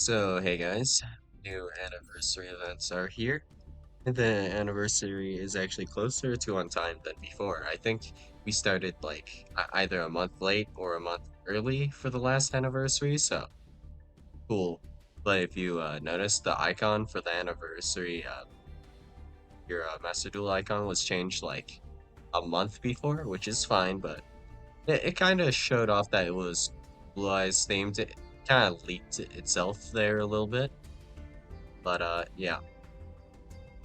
So, hey guys, new anniversary events are here. And the anniversary is actually closer to on time than before. I think we started like either a month late or a month early for the last anniversary, so cool. But if you notice, the icon for the anniversary, your Master Duel icon was changed like a month before, which is fine, but it kind of showed off that it was Blue Eyes themed. It kind of leaked itself there a little bit. But yeah.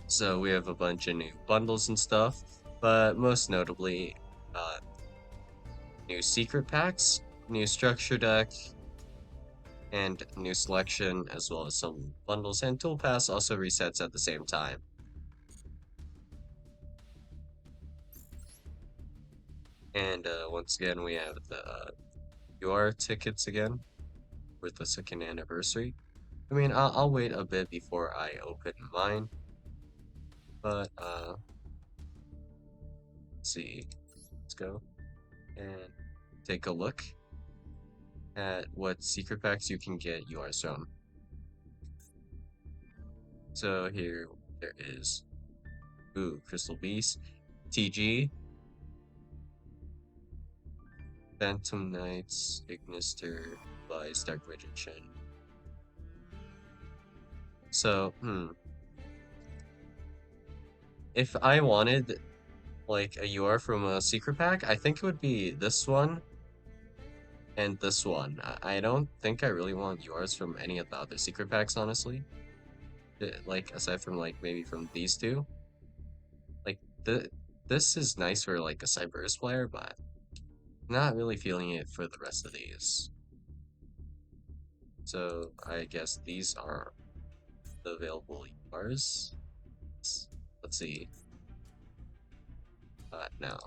So we have a bunch of new bundles and stuff, but most notably, uh, new secret packs, new structure deck, and new selection, as well as some bundles and tool pass also resets at the same time. And once again, we have the UR tickets again for the second anniversary. I mean, I'll wait a bit before I open mine, but let's see. Let's go and take a look at what secret packs you can get yours from. So here there is Crystal Beast, TG, Phantom Knights, Ignister, Vice, Dark Magician. So, if I wanted like a UR from a secret pack, I think it would be this one and this one. I don't think I really want URs from any of the other secret packs, honestly. Like aside from like maybe from these two. Like this is nice for like a Cyberse player, but not really feeling it for the rest of these. So I guess these are the available URs. Let's see. No,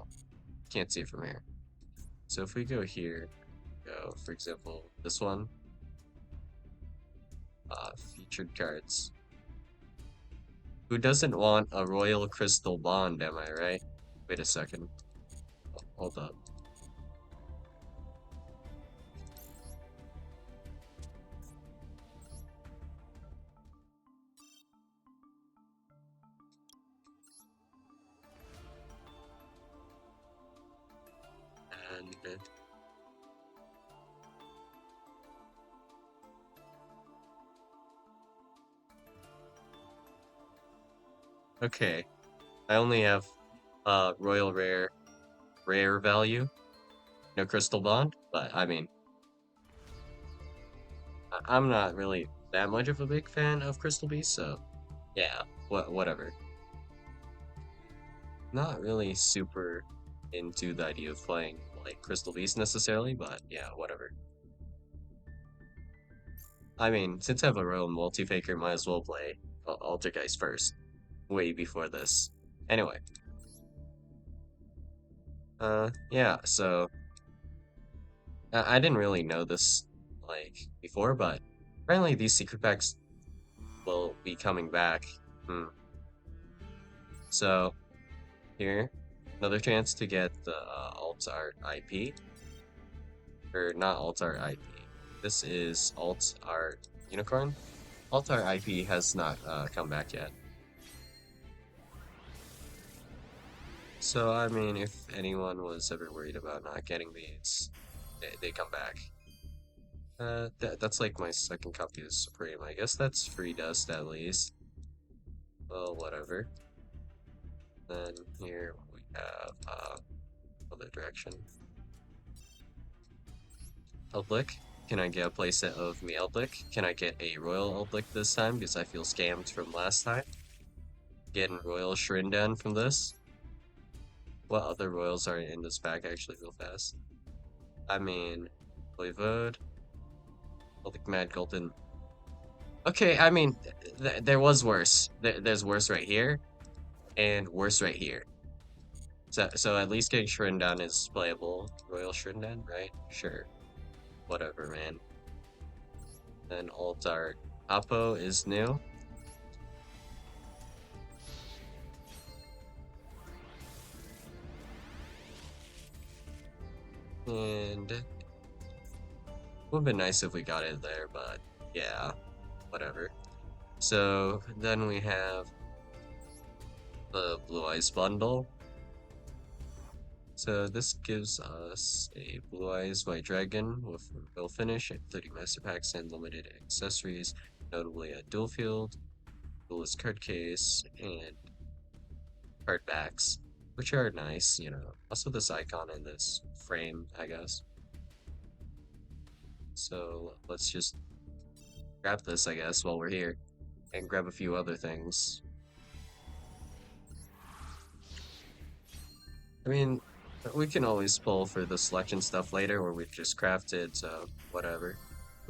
can't see it from here. So if we go here, go for example this one, featured cards. Who doesn't want a Royal Crystal Bond? Am I right? Wait a second. Hold up. And okay, I only have Royal rare value, no Crystal Bond, but I mean I'm not really that much of a big fan of Crystal Beast, so yeah, whatever. Not really super into the idea of playing like Crystal Beast necessarily, but yeah, whatever. I mean, since I have a Royal Multi-Faker, might as well play Altergeist first, way before this. Anyway, yeah, so I didn't really know this like before, but apparently these secret packs will be coming back. Hmm. So here, another chance to get the alt art IP, or not alt art IP. This is alt art unicorn. Alt art IP has not come back yet. So I mean, if anyone was ever worried about not getting these, they come back. That's like my second copy of Supreme. I guess that's free dust at least. Well, whatever. Then here we have other direction. Eldlick. Can I get a playset of me Eldlick? Can I get a Royal Eldlick this time? Because I feel scammed from last time. Getting Royal Shrindan from this. What other Royals are in this pack actually real fast? I mean, Voivode. Eldlick Mad Golden. Okay, I mean, there was worse. There's worse right here, and worse right here. So at least getting Shrindan is playable. Royal Shrindan, right? Sure. Whatever, man. Then alt art. Apo is new. And it would have been nice if we got it there, but yeah. whatever. So then we have the Blue Eyes bundle. So this gives us a Blue Eyes White Dragon with Will Finish and 30 Master Packs and limited accessories, notably a dual field, duelist card case, and card backs, which are nice, you know. Also this icon in this frame, I guess. So let's just grab this, I guess, while we're here, and grab a few other things. I mean, we can always pull for the selection stuff later, or we've just crafted, so whatever.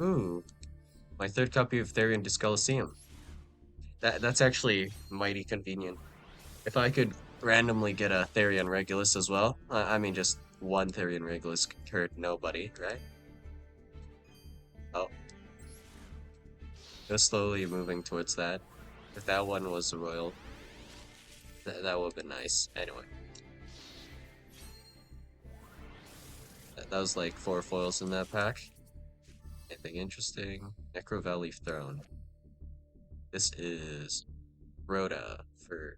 Ooh, my third copy of Therian Discoliseum. That's actually mighty convenient. If I could randomly get a Therian Regulus as well, I mean just one Therian Regulus could hurt nobody, right? Oh, just slowly moving towards that. If that one was a royal, that would have been nice. Anyway, that was like 4 foils in that pack. Anything interesting? Necro Valley Throne. This is Rhoda for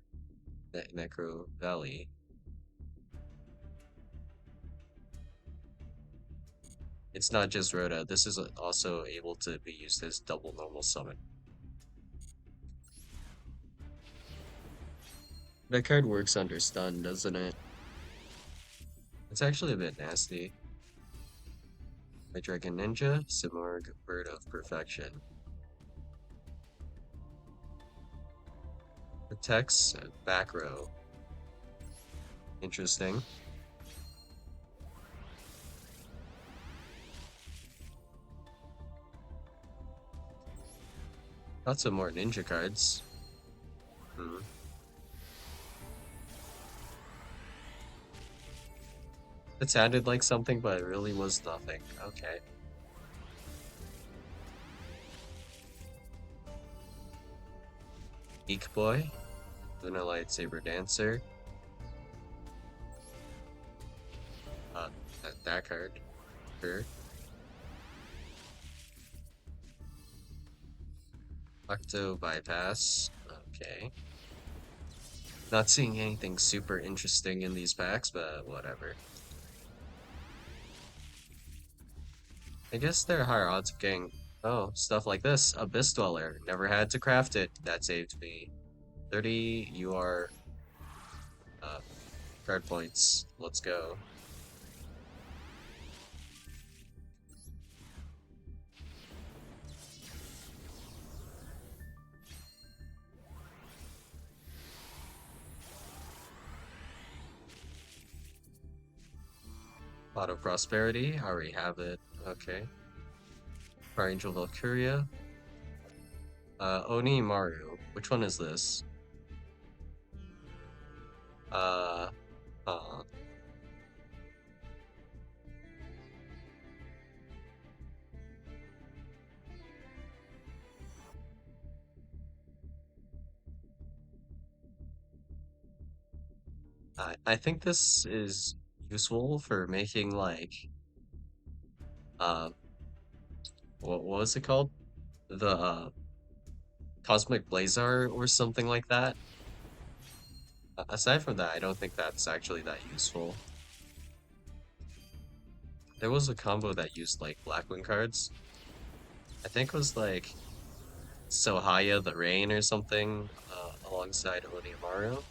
Necro Valley. It's not just Rhoda, this is also able to be used as double normal summon. That card works under stun, doesn't it? It's actually a bit nasty. My Dragon Ninja, Simorg, Bird of Perfection. Protects back row. Interesting. Got some more ninja cards. Hmm. It sounded like something, but it really was nothing. Okay. Geek Boy, Luna Lightsaber Dancer. Uh, that card. Sure. Octo Bypass. Okay. Not seeing anything super interesting in these packs, but whatever. I guess there are higher odds of getting, oh, stuff like this. Abyss Dweller. Never had to craft it. That saved me 30 uh, card points. Let's go. Auto Prosperity. I already have it. Okay. Fire Angel Valkyria. Oni Maru. Which one is this? Uh, uh, I think this is useful for making like, uh, what was it called? The Cosmic Blazar or something like that. Aside from that, I don't think that's actually that useful. There was a combo that used like Blackwing cards. I think it was like Sohaya the Rain or something alongside Onimaru.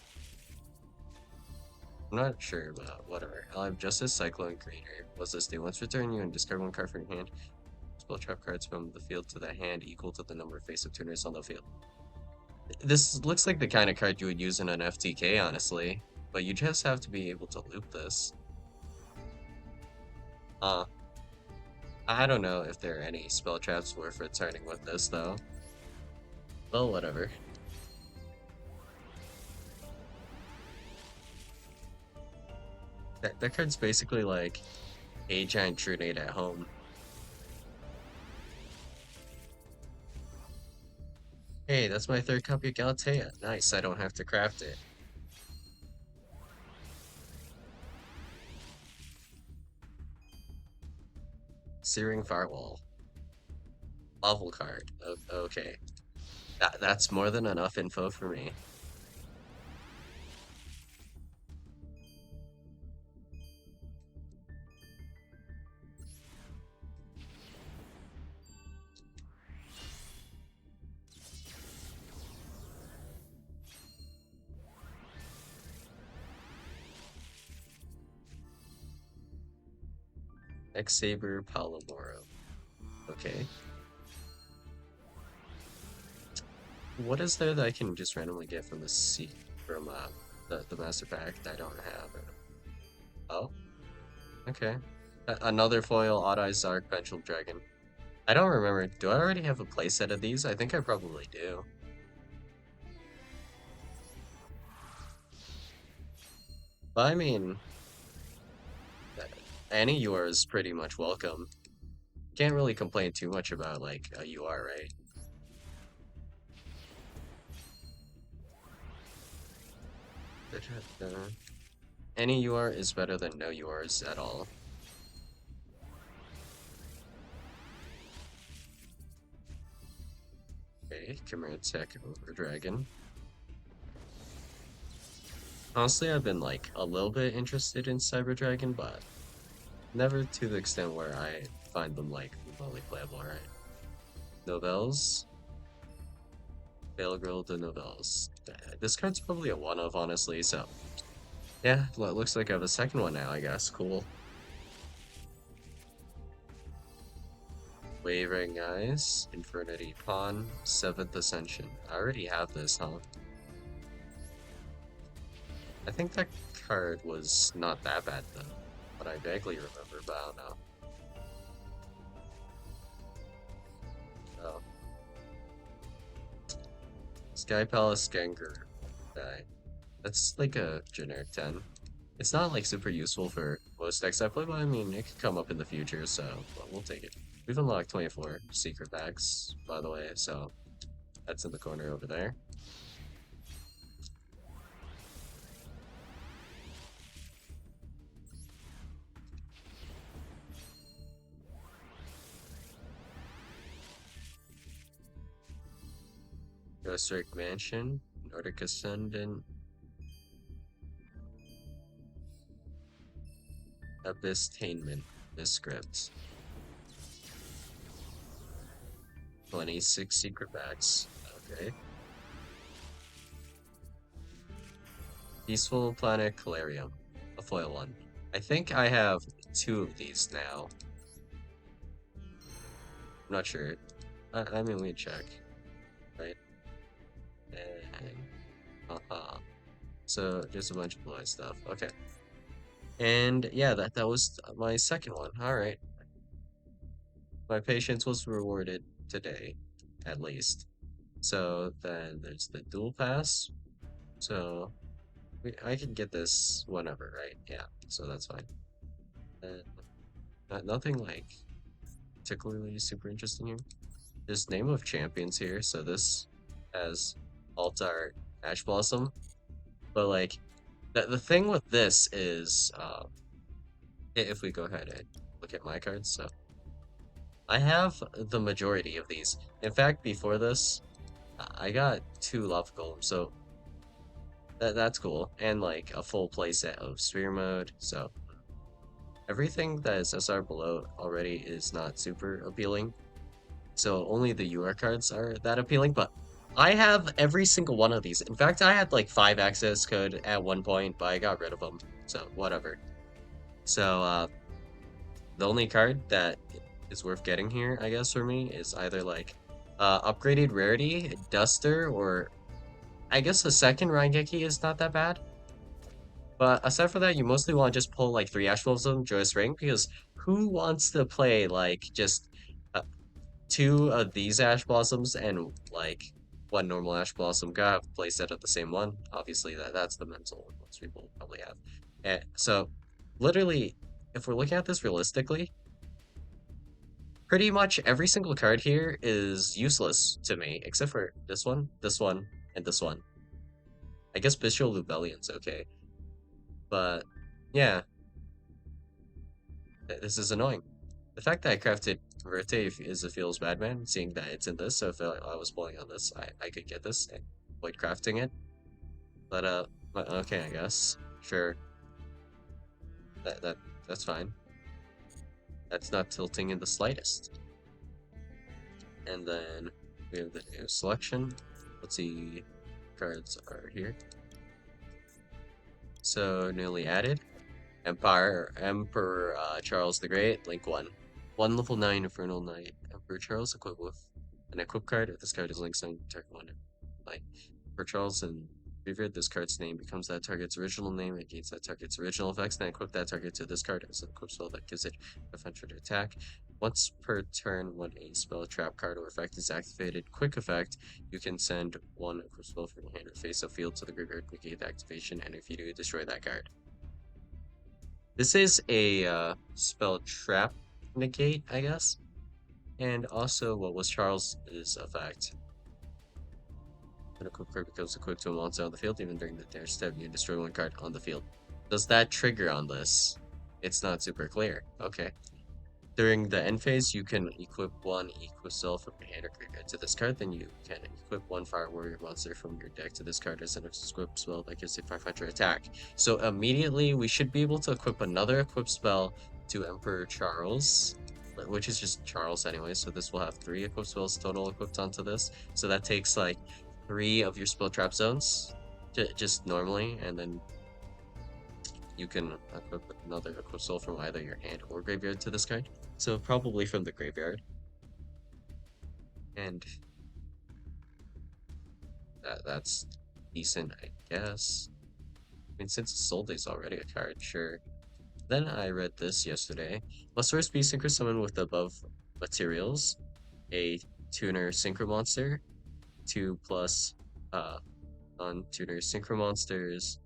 I'm not sure, but whatever. I'll have Justice, Cyclone, Creator. What's this do? Once return, you and discard one card from your hand. Spell trap cards from the field to the hand equal to the number of face-up tuners on the field. This looks like the kind of card you would use in an FTK, honestly. But you just have to be able to loop this. Uh, I don't know if there are any spell traps worth returning with this, though. Well, whatever. That card's basically like a giant Trunade at home. Hey, that's my third copy of Galatea. Nice, I don't have to craft it. Searing Firewall. Level card. Okay. That's more than enough info for me. X-Saber Palomoro. Okay. What is there that I can just randomly get from the sea from the master pack that I don't have? Oh, okay. Another foil Odd Eyes Arc Pendulum Dragon. I don't remember. Do I already have a playset of these? I think I probably do. But I mean, uh, any UR is pretty much welcome. Can't really complain too much about like a UR, right? Any UR is better than no URs at all. Okay, Chimera Tech over Dragon. Honestly, I've been like a little bit interested in Cyber Dragon, but never to the extent where I find them like remotely playable, right? Novels, Veil Girl to Novels. This card's probably a one of, honestly, so yeah, looks like I have a second one now, I guess. Cool. Wavering Eyes, Infernity Pawn, Seventh Ascension. I already have this, huh? I think that card was not that bad though, but I vaguely remember, but I don't know. Oh. Sky Palace Gengar. Guy. That's like a generic 10. It's not like super useful for most decks I play, but I mean, it could come up in the future, so well, we'll take it. We've unlocked 24 secret packs, by the way, so that's in the corner over there. Ghost Rick Mansion, Nordic Ascendant, Abysstainment, this script. 26 secret packs. Okay. Peaceful Planet Calarium, a foil one. I think I have two of these now. I'm not sure. I mean, we check, right? And, so just a bunch of blue stuff. Okay. And yeah, that was my second one. All right. My patience was rewarded today, at least. So then there's the dual pass. So I can get this whenever, right? Yeah. So that's fine. And nothing like particularly super interesting here. There's name of champions here. So this has Altar Ash Blossom. But like the thing with this is if we go ahead and look at my cards, so I have the majority of these. In fact, before this, I got two Lava Golem, so that's cool. And like a full playset of Sphere Mode, so everything that is SR below already is not super appealing. So only the UR cards are that appealing, but I have every single one of these. In fact, I had like 5 access code at one point, but I got rid of them, so whatever. So the only card that is worth getting here, I guess, for me is either like upgraded rarity, Duster, or I guess the second Raigeki is not that bad. But aside from that, you mostly want to just pull like 3 Ash Blossom, Joyous Ring, because who wants to play like just uh, 2 of these Ash Blossoms and like 1 normal Ash Blossom? Gotta have a playset of the same one. Obviously, that's the mental most people probably have. And so, literally, if we're looking at this realistically, pretty much every single card here is useless to me, except for this one, and this one. I guess Bishop Lubellion's okay. But, yeah, this is annoying. The fact that I crafted Verte is a feels bad man, seeing that it's in this. So if I was pulling on this, I could get this and avoid crafting it. But okay, I guess sure that that's fine. That's not tilting in the slightest. And then we have the new selection. Let's see, cards are here. So newly added. Emperor Charles the Great, link 1. 1 level 9 Infernal Knight. Emperor Charles equipped with an equip card. If this card is linked on target 1 like Emperor Charles and revered, this card's name becomes that target's original name. It gains that target's original effects, then equip that target to this card as an equip spell that gives it offensive attack. Once per turn, when a spell, trap card, or effect is activated, quick effect, you can send one equip spell from your hand or face of field to the graveyard, negate the activation, and if you do, destroy that card. This is a spell trap negate, I guess. And also, what was Charles's effect? When a quick card becomes equipped to a monster on the field, even during the damage step, you destroy one card on the field. Does that trigger on this? It's not super clear. Okay. During the end phase, you can equip one equip cell from your hand or graveyard to this card. Then you can equip one Fire Warrior monster from your deck to this card as an equip spell that gives a 500 attack. So immediately, we should be able to equip another equip spell to Emperor Charles, which is just Charles anyway. So this will have 3 equip spells total equipped onto this. So that takes like 3 of your spell trap zones, just normally, and then you can equip another equip spell from either your hand or graveyard to this card. So probably from the graveyard. And that's decent, I guess. I mean, since Soul is already a card, sure. Then I read this yesterday. Must first be synchro summon with the above materials. A tuner synchro monster. 2 plus non-tuner synchro monsters.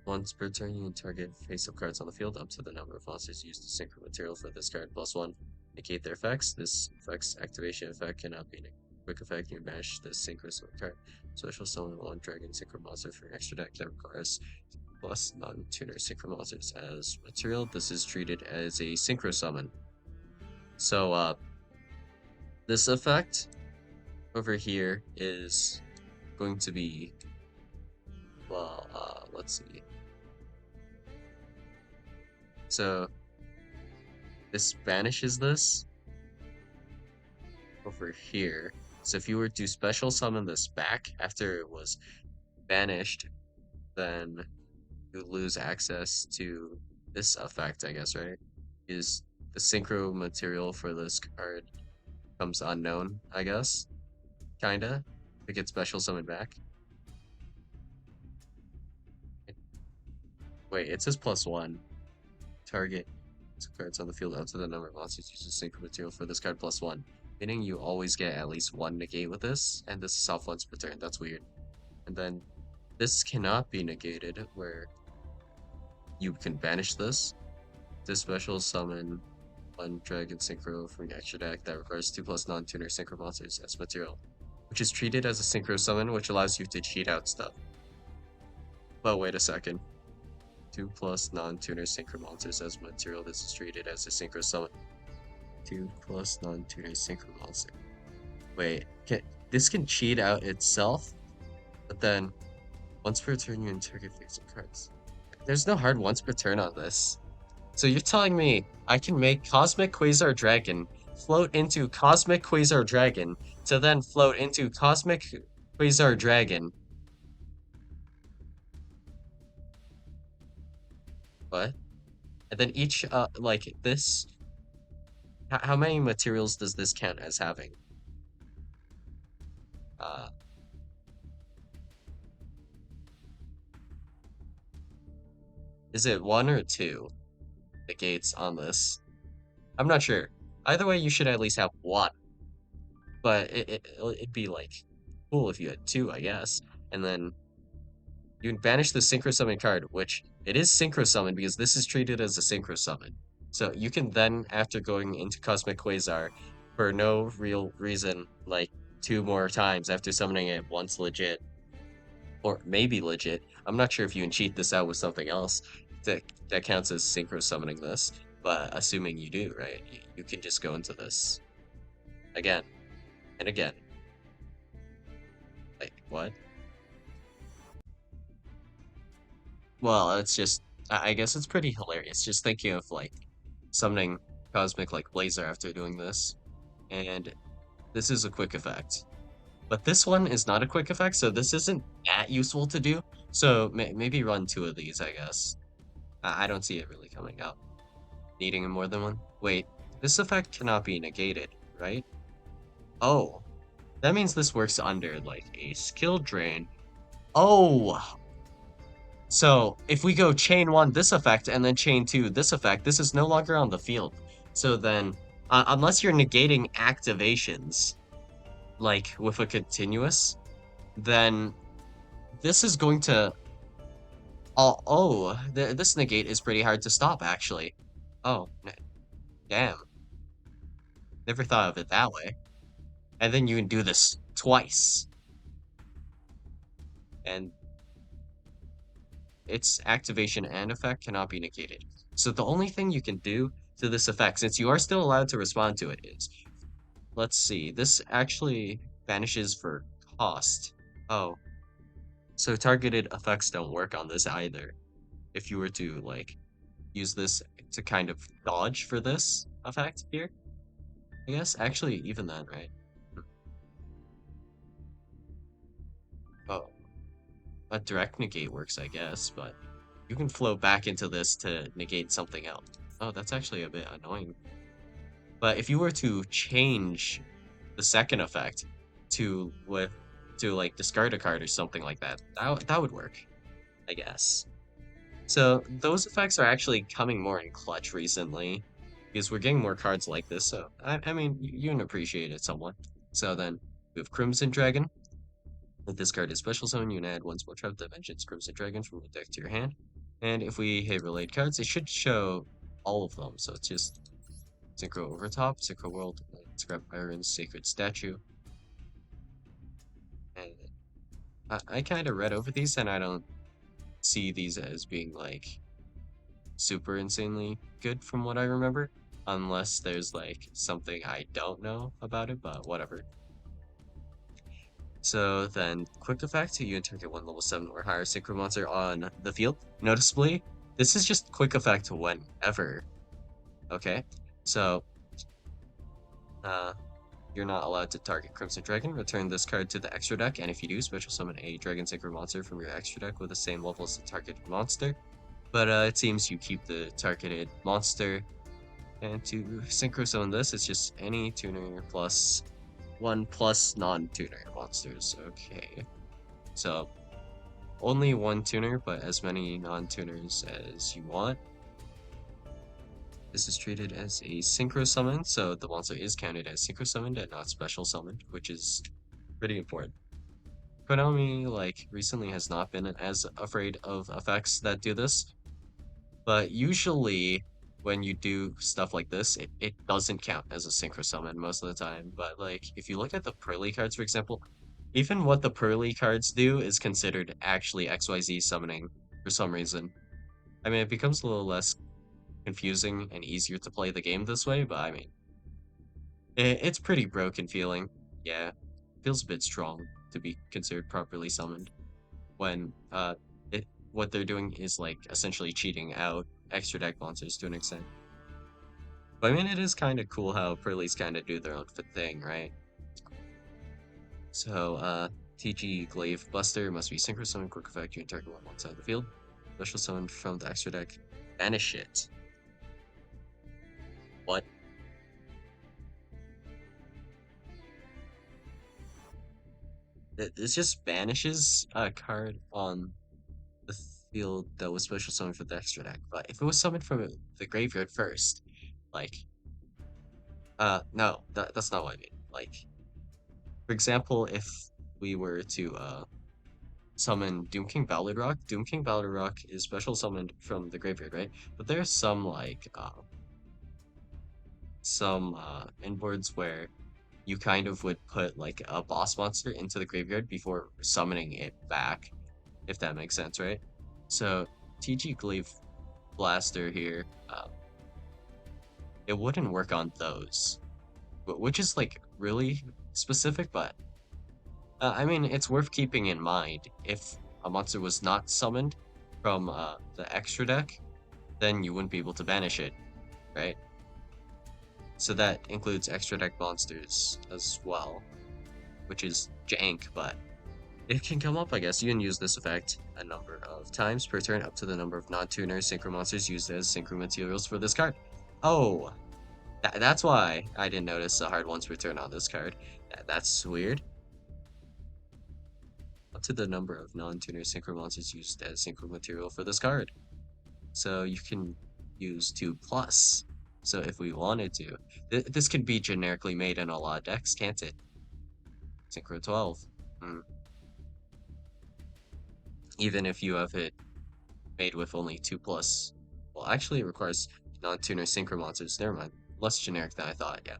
Once per turn, you can target face-up cards on the field up to the number of monsters used to synchro material for this card plus 1. Negate their effects. This effect's activation effect cannot be a quick effect. You bash the synchro card. Special summon 1 dragon synchro monster for an extra deck that requires plus non-tuner synchro monsters as material. This is treated as a synchro summon. So this effect over here is going to be, well, let's see. So this banishes this over here. So if you were to special summon this back after it was banished, then you lose access to this effect, I guess, right? Is the synchro material for this card becomes unknown, I guess. Kinda. To get special summoned back. Wait, it says plus 1. Target cards on the field up to the number of monsters uses synchro material for this card plus 1. Meaning you always get at least 1 negate with this, and this is off once per turn. That's weird. And then this cannot be negated, where you can banish this. This special summon 1 dragon synchro from your extra deck that requires 2 plus non-tuner synchro monsters as material, which is treated as a synchro summon, which allows you to cheat out stuff. But wait a second. 2 plus non-tuner synchro monsters as material. This is treated as a synchro summon. 2 plus non-tuner synchro monster. Wait, this can cheat out itself, but then once per turn you interrogate face cards. There's no hard once per turn on this. So you're telling me I can make Cosmic Quasar Dragon float into Cosmic Quasar Dragon to then float into Cosmic Quasar Dragon. What? And then each, like this, how many materials does this count as having? Uh, is it 1 or 2? The gates on this? I'm not sure. Either way, you should at least have 1. But it'd be like cool if you had 2, I guess. And then you can banish the Synchro Summon card, which it is Synchro Summon because this is treated as a Synchro Summon. So you can then, after going into Cosmic Quasar, for no real reason, like 2 more times after summoning it once legit, or maybe legit. I'm not sure if you can cheat this out with something else that counts as Synchro Summoning this. But assuming you do, right? You can just go into this again and again. Like, what? Well, it's just, I guess it's pretty hilarious. Just thinking of like summoning Cosmic like Blazer after doing this. And this is a quick effect. But this one is not a quick effect, so this isn't that useful to do. So maybe run two of these, I guess. I don't see it really coming out. Needing more than one? Wait, this effect cannot be negated, right? Oh, that means this works under like a skill drain. Oh, so if we go chain one this effect and then chain two this effect, this is no longer on the field. So then, unless you're negating activations, like with a continuous, then this is going to. This negate is pretty hard to stop, actually. Oh, damn. Never thought of it that way. And then you can do this twice. And its activation and effect cannot be negated. So the only thing you can do to this effect, since you are still allowed to respond to it, is, let's see, this actually vanishes for cost. Oh, so targeted effects don't work on this either. If you were to, like, use this to kind of dodge for this effect here, I guess. Actually, even then, right? Oh, a direct negate works, I guess, but you can flow back into this to negate something else. Oh, that's actually a bit annoying. But if you were to change the second effect to with to like discard a card or something like that, that would work, I guess. So those effects are actually coming more in clutch recently because we're getting more cards like this. So I mean, you can appreciate it somewhat. So then we have Crimson Dragon. If this card is special summon, you can add one spell trap that mentions Crimson Dragon from your deck to your hand. And if we hit related cards, it should show all of them. So it's just Synchro Overtop, Synchro World, Scrap Iron, Sacred Statue. And I kind of read over these and I don't see these as being like super insanely good from what I remember. Unless there's like something I don't know about it, but whatever. So then, quick effect, you target one level 7 or higher synchro monster on the field. Noticeably, this is just quick effect whenever. Okay, so uh, you're not allowed to target Crimson Dragon. Return this card to the extra deck, and if you do, special summon a Dragon Synchro monster from your extra deck with the same level as the targeted monster. But it seems you keep the targeted monster. And to synchro summon this, it's just any tuner plus 1 plus non-tuner monsters. Okay. So only one tuner, but as many non-tuners as you want. This is treated as a synchro summon, so the monster is counted as synchro summoned and not special summoned, which is pretty important. Konami, like, recently has not been as afraid of effects that do this, but usually when you do stuff like this, it doesn't count as a synchro summon most of the time. But like, if you look at the Pearly cards, for example, even what the Pearly cards do is considered actually XYZ summoning for some reason. I mean, it becomes a little less confusing and easier to play the game this way, but I mean, it's pretty broken feeling. Yeah, feels a bit strong to be considered properly summoned when what they're doing is like essentially cheating out extra deck monsters to an extent. But I mean, it is kind of cool how Pearlies kind of do their own thing, right? So, TG Glaive Buster must be synchro summon, quick effect, you can target one side of the field. Special summon from the extra deck. Banish it. What? It just banishes a card on the field that was special summoned for the extra deck. But if it was summoned from the graveyard first, like, no, that's not what I mean. Like, for example, if we were to, summon Doom King Ballad Rock, Doom King Ballad Rock is special summoned from the graveyard, right? But there's some, like, inboards where you kind of would put, like, a boss monster into the graveyard before summoning it back, if that makes sense, right? So, TG Glaive Blaster here, it wouldn't work on those, which is like really specific, but I mean, it's worth keeping in mind. If a monster was not summoned from the extra deck, then you wouldn't be able to banish it, right? So that includes extra deck monsters as well, which is jank, but it can come up, I guess. You can use this effect a number of times per turn, up to the number of non-tuner synchro monsters used as synchro materials for this card. Oh, that's why I didn't notice the hard ones return on this card. That's weird. Up to the number of non-tuner synchro monsters used as synchro material for this card. So you can use 2 plus. So if we wanted to, this could be generically made in a lot of decks, can't it? Synchro 12. Hmm. Even if you have it made with only 2 plus. Well, actually, it requires non-tuner synchro monsters. Never mind. Less generic than I thought, yeah.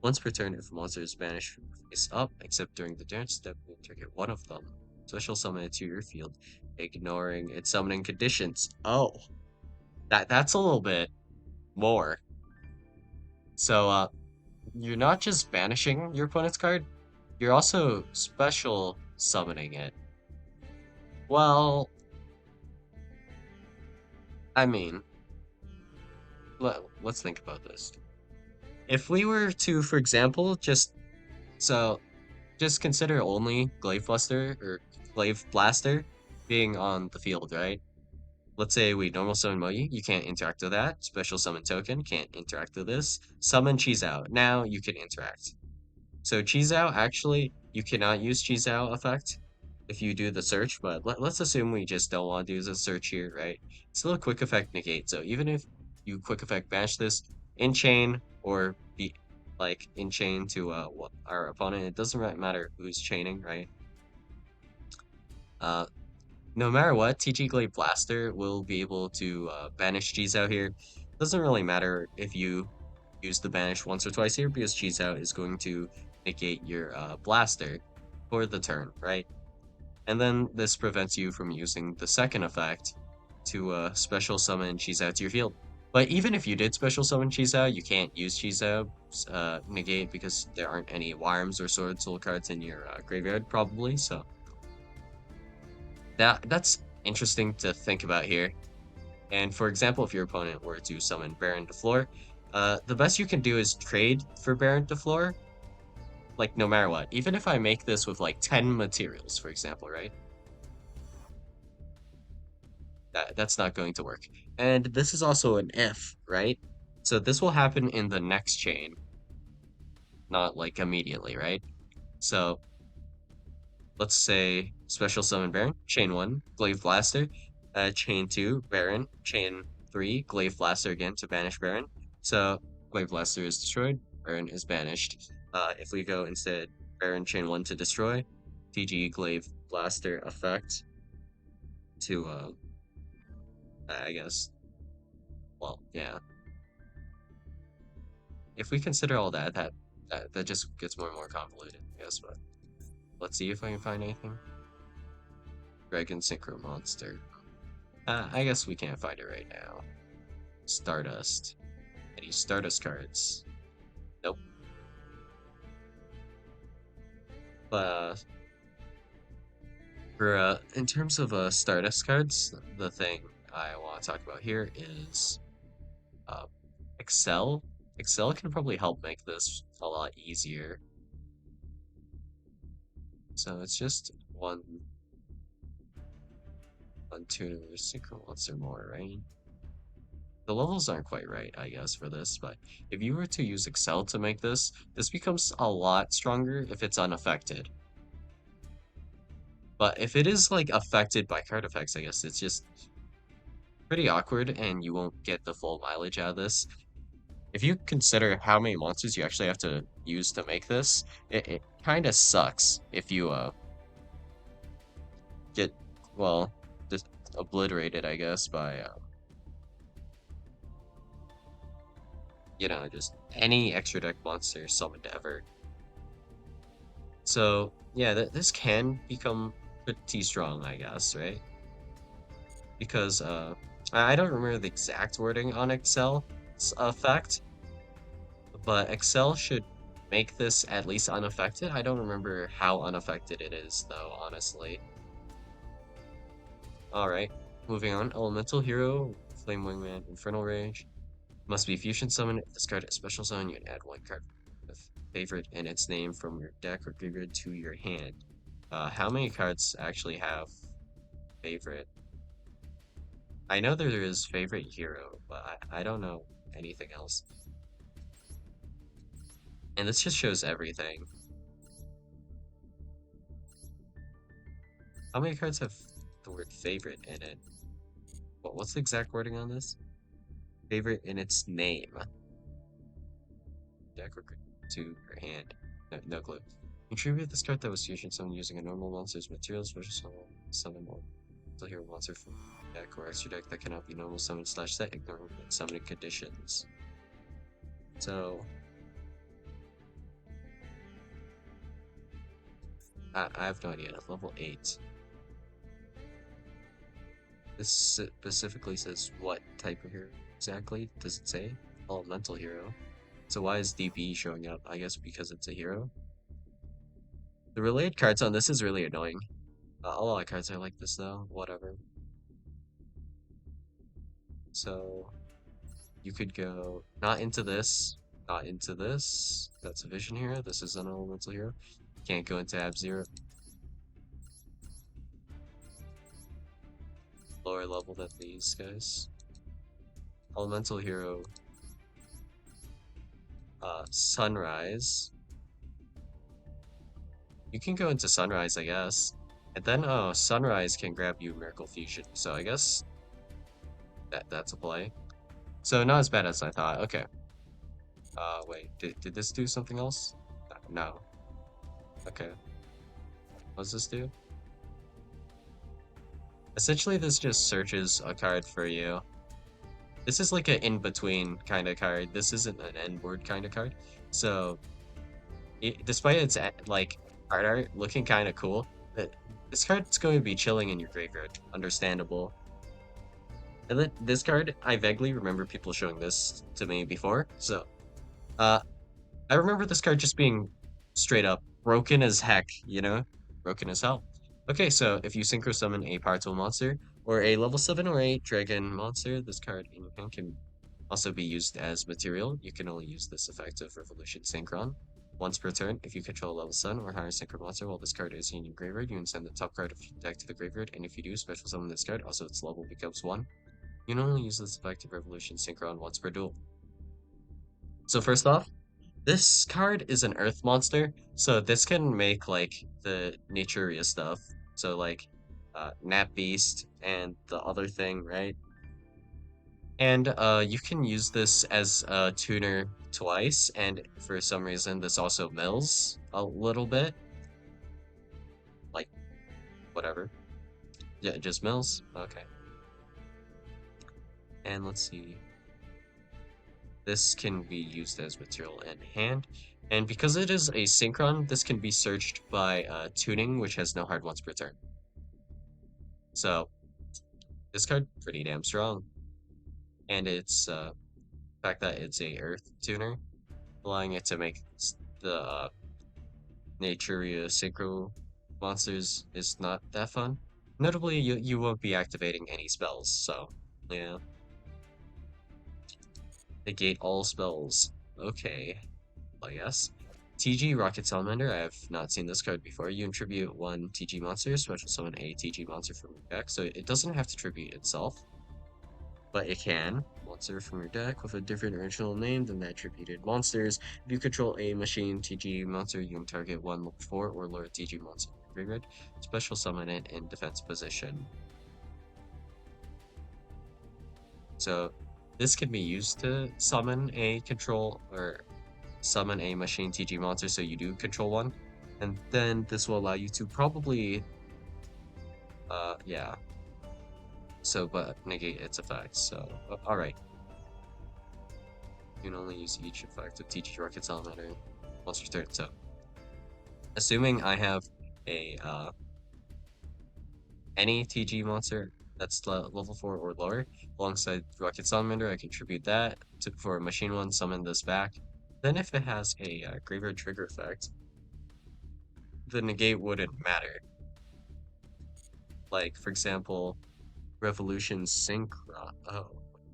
Once per turn, if a monster is banished face up, except during the damage step, you target one of them. Special summon it to your field, ignoring its summoning conditions. Oh, that's a little bit more. So, you're not just banishing your opponent's card, you're also special summoning it. Well, I mean, let's think about this. If we were to, for example, so just consider only Glaive Blaster or Glaive Blaster being on the field, right? Let's say we normal summon Moyi, you can't interact with that. Special summon token, can't interact with this. Summon Cheese Out, now you can interact. So Cheese Out, actually, you cannot use Cheese Out effect if you do the search, but let's assume we just don't want to do the search here, right? Still a quick effect negate, so even if you quick effect bash this in chain or be like in chain to our opponent, it doesn't really matter who's chaining, right? Uh, no matter what, TG Glaive Blaster will be able to banish Cheese Out here. Doesn't really matter if you use the banish once or twice here because Cheese Out is going to negate your Blaster for the turn, right? And then this prevents you from using the second effect to special summon Cheese Out to your field. But even if you did special summon Cheese Out, you can't use Cheese Out negate because there aren't any Worms or Sword Soul cards in your graveyard, probably. So that's interesting to think about here. And for example, if your opponent were to summon Baron to floor, the best you can do is trade for Baron to floor, like no matter what. Even if I make this with like 10 materials, for example, right? That's not going to work. And this is also an if, right? So this will happen in the next chain, not like immediately, right? So let's say special summon Baron, chain 1, Glaive Blaster, chain 2, Baron, chain 3, Glaive Blaster again to banish Baron. So Glaive Blaster is destroyed, Baron is banished. If we go instead Baron chain 1 to destroy, TG Glaive Blaster effect to I guess, well, yeah. If we consider all that just gets more and more convoluted, I guess, but let's see if I can find anything. Dragon Synchro Monster. I guess we can't find it right now. Stardust. Any Stardust cards? Nope. But for in terms of Stardust cards, the thing I want to talk about here is uh, Excel. Excel can probably help make this a lot easier. So it's just one tuner synchro monster more, right? The levels aren't quite right, I guess, for this, but if you were to use Excel to make this becomes a lot stronger if it's unaffected. But if it is like affected by card effects, I guess it's just pretty awkward and you won't get the full mileage out of this. If you consider how many monsters you actually have to use to make this, it kind of sucks if you get, well, just obliterated, I guess, by just any extra deck monster summoned ever. So yeah, this can become pretty strong, I guess, right? Because I don't remember the exact wording on Excel effect, but Excel should make this at least unaffected. I don't remember how unaffected it is, though, honestly. Alright, moving on. Elemental Hero, Flame Wingman, Infernal Rage. Must be Fusion Summon. Discard a special zone. You can add one card with favorite and its name from your deck or graveyard to your hand. How many cards actually have favorite? I know there is favorite hero, but I don't know anything else. And this just shows everything. How many cards have the word favorite in it? What's the exact wording on this? Favorite in its name. Deck or to your hand. No clue. Contribute this card that was fusion summoned using a normal monster's materials, special summon or until hero monster from deck or extra deck that cannot be normal summoned slash set, ignoring summoning conditions. So I have no idea. Level 8. This specifically says what type of hero exactly? Does it say? Elemental hero. So why is DB showing up? I guess because it's a hero. The related cards on this is really annoying. A lot of cards are like this though. Whatever. So you could go not into this, not into this. That's a vision hero. This is an elemental hero. Can't go into Ab Zero. Lower level than these guys. Elemental hero. Sunrise. You can go into Sunrise, I guess. And then, oh, Sunrise can grab you Miracle Fusion. So I guess that's a play. So not as bad as I thought. Okay. Wait. Did this do something else? No. Okay. What does this do? Essentially, this just searches a card for you. This is like an in-between kind of card. This isn't an N-word kind of card. So, despite its like card art looking kind of cool, this card's going to be chilling in your graveyard. Understandable. And then this card, I vaguely remember people showing this to me before. So, uh, I remember this card just being straight up broken as heck, you know? Broken as hell. Okay, so if you synchro summon a power tool monster or a level 7 or 8 dragon monster, this card in your hand can also be used as material. You can only use this effect of Revolution Synchron once per turn. If you control a level 7 or higher synchro monster while this card is in your graveyard, you can send the top card of your deck to the graveyard, and if you do, special summon this card, also its level becomes 1. You can only use this effect of Revolution Synchron once per duel. So first off, this card is an earth monster, so this can make like the Naturia stuff. So like Nat Beast and the other thing, right? And you can use this as a tuner twice, and for some reason this also mills a little bit. Like whatever. Yeah, it just mills. Okay. And let's see. This can be used as material in hand. And because it is a synchron, this can be searched by tuning, which has no hard once per turn. So this card pretty damn strong. And it's fact that it's a earth tuner, allowing it to make the Naturia synchro monsters is not that fun. Notably, you won't be activating any spells, so yeah. Negate all spells. Okay. Yes. TG Rocket Salamander, I have not seen this card before. You contribute one TG monster, special summon a TG monster from your deck, so it doesn't have to tribute itself, but it can. Monster from your deck with a different original name than the attributed monsters. If you control a machine TG monster, you can target one level 4 or lower TG monster in your graveyard, special summon it in defense position. So this can be used to summon a control or summon a machine TG monster so you do control one. And then this will allow you to probably, yeah. So, but negate its effects. So, alright. You can only use each effect of TG Rocket Salamander once per turn. So, assuming I have a, any TG monster that's level 4 or lower, alongside Rocket Salamander, I contribute that for Machine 1, summon this back. Then if it has a graveyard trigger effect, the negate wouldn't matter. Like, for example, Revolution Synchron. Oh,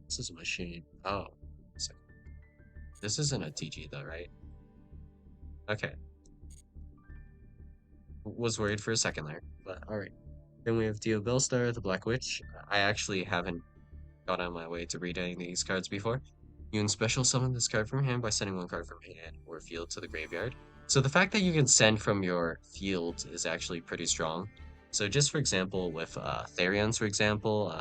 this is a machine. Oh, so this isn't a TG though, right? Okay. Was worried for a second there, but alright. Then we have Dio Bellstar, the Black Witch. I actually haven't gone on my way to read any of these cards before. You can special summon this card from hand by sending one card from hand or field to the graveyard. So the fact that you can send from your field is actually pretty strong. So just for example, with Therions, for example,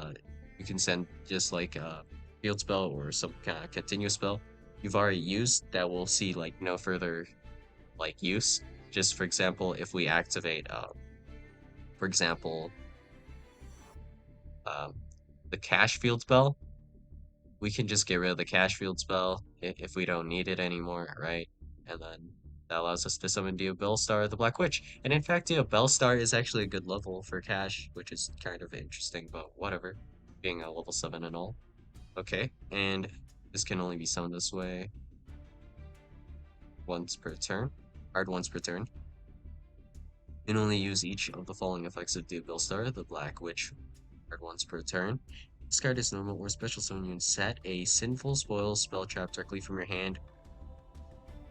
you can send just like a field spell or some kind of continuous spell you've already used that will see like no further like use. Just for example, if we activate, for example, um, the cash field spell, we can just get rid of the cash field spell if we don't need it anymore, right? And then that allows us to summon Dio Bellstar, the Black Witch. And in fact, Dio Bellstar is actually a good level for cash, which is kind of interesting, but whatever. Being a level 7 and all. Okay, and this can only be summoned this way once per turn. Hard once per turn. And only use each of the following effects of Dio Bellstar, the Black Witch, card once per turn. This card is normal or special summon. You can set a Sinful Spoils spell trap directly from your hand,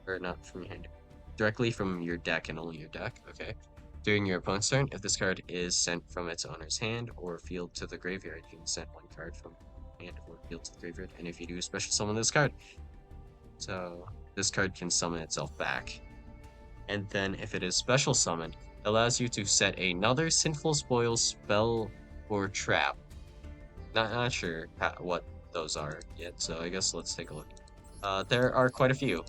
or not from your hand, directly from your deck and only your deck. Okay. During your opponent's turn, if this card is sent from its owner's hand or field to the graveyard, you can send one card from hand or field to the graveyard. And if you do, special summon this card. So this card can summon itself back. And then if it is special summoned, it allows you to set another Sinful Spoils spell or trap. Not sure what those are yet, so I guess let's take a look. There are quite a few.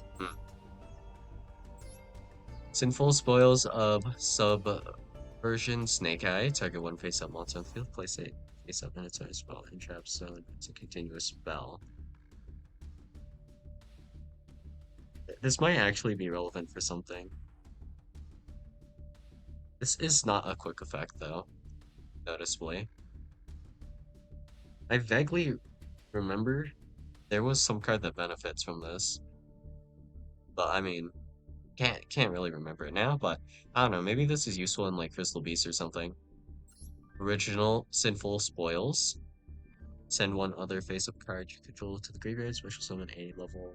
Sinful Spoils of Subversion Snake Eye. Target one face-up monster on the field. Place a face-up and its own spell and trap, so it's a continuous spell. This might actually be relevant for something. This is not a quick effect, though, noticeably. I vaguely remember there was some card that benefits from this, but I mean, can't really remember it now. But I don't know. Maybe this is useful in like Crystal Beast or something. Original Sinful Spoils. Send one other face-up card you control to the graveyard. Special summon a level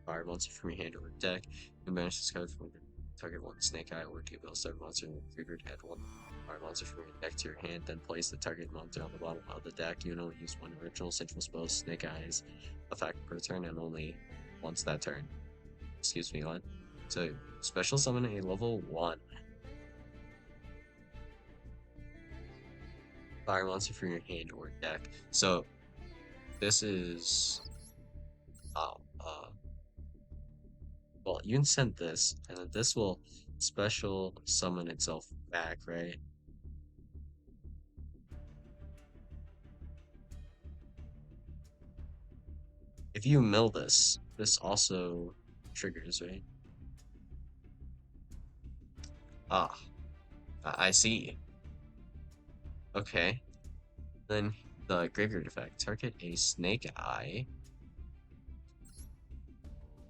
fire monster from your hand or deck. You banish this card from the target one Snake Eye or Deal Star monster in the graveyard. Add one fire monster from your deck to your hand. Then place the target monster on the bottom of the deck. You can only use one original Sinful Spell Snake Eyes effect per turn and only once that turn. Excuse me, what? So special summon a level 1 fire monster from your hand or deck. So this is uh, uh well, you can send this, and then this will special summon itself back, right? If you mill this, this also triggers, right? Ah, I see. Okay. Then the graveyard effect. Target a snake eye.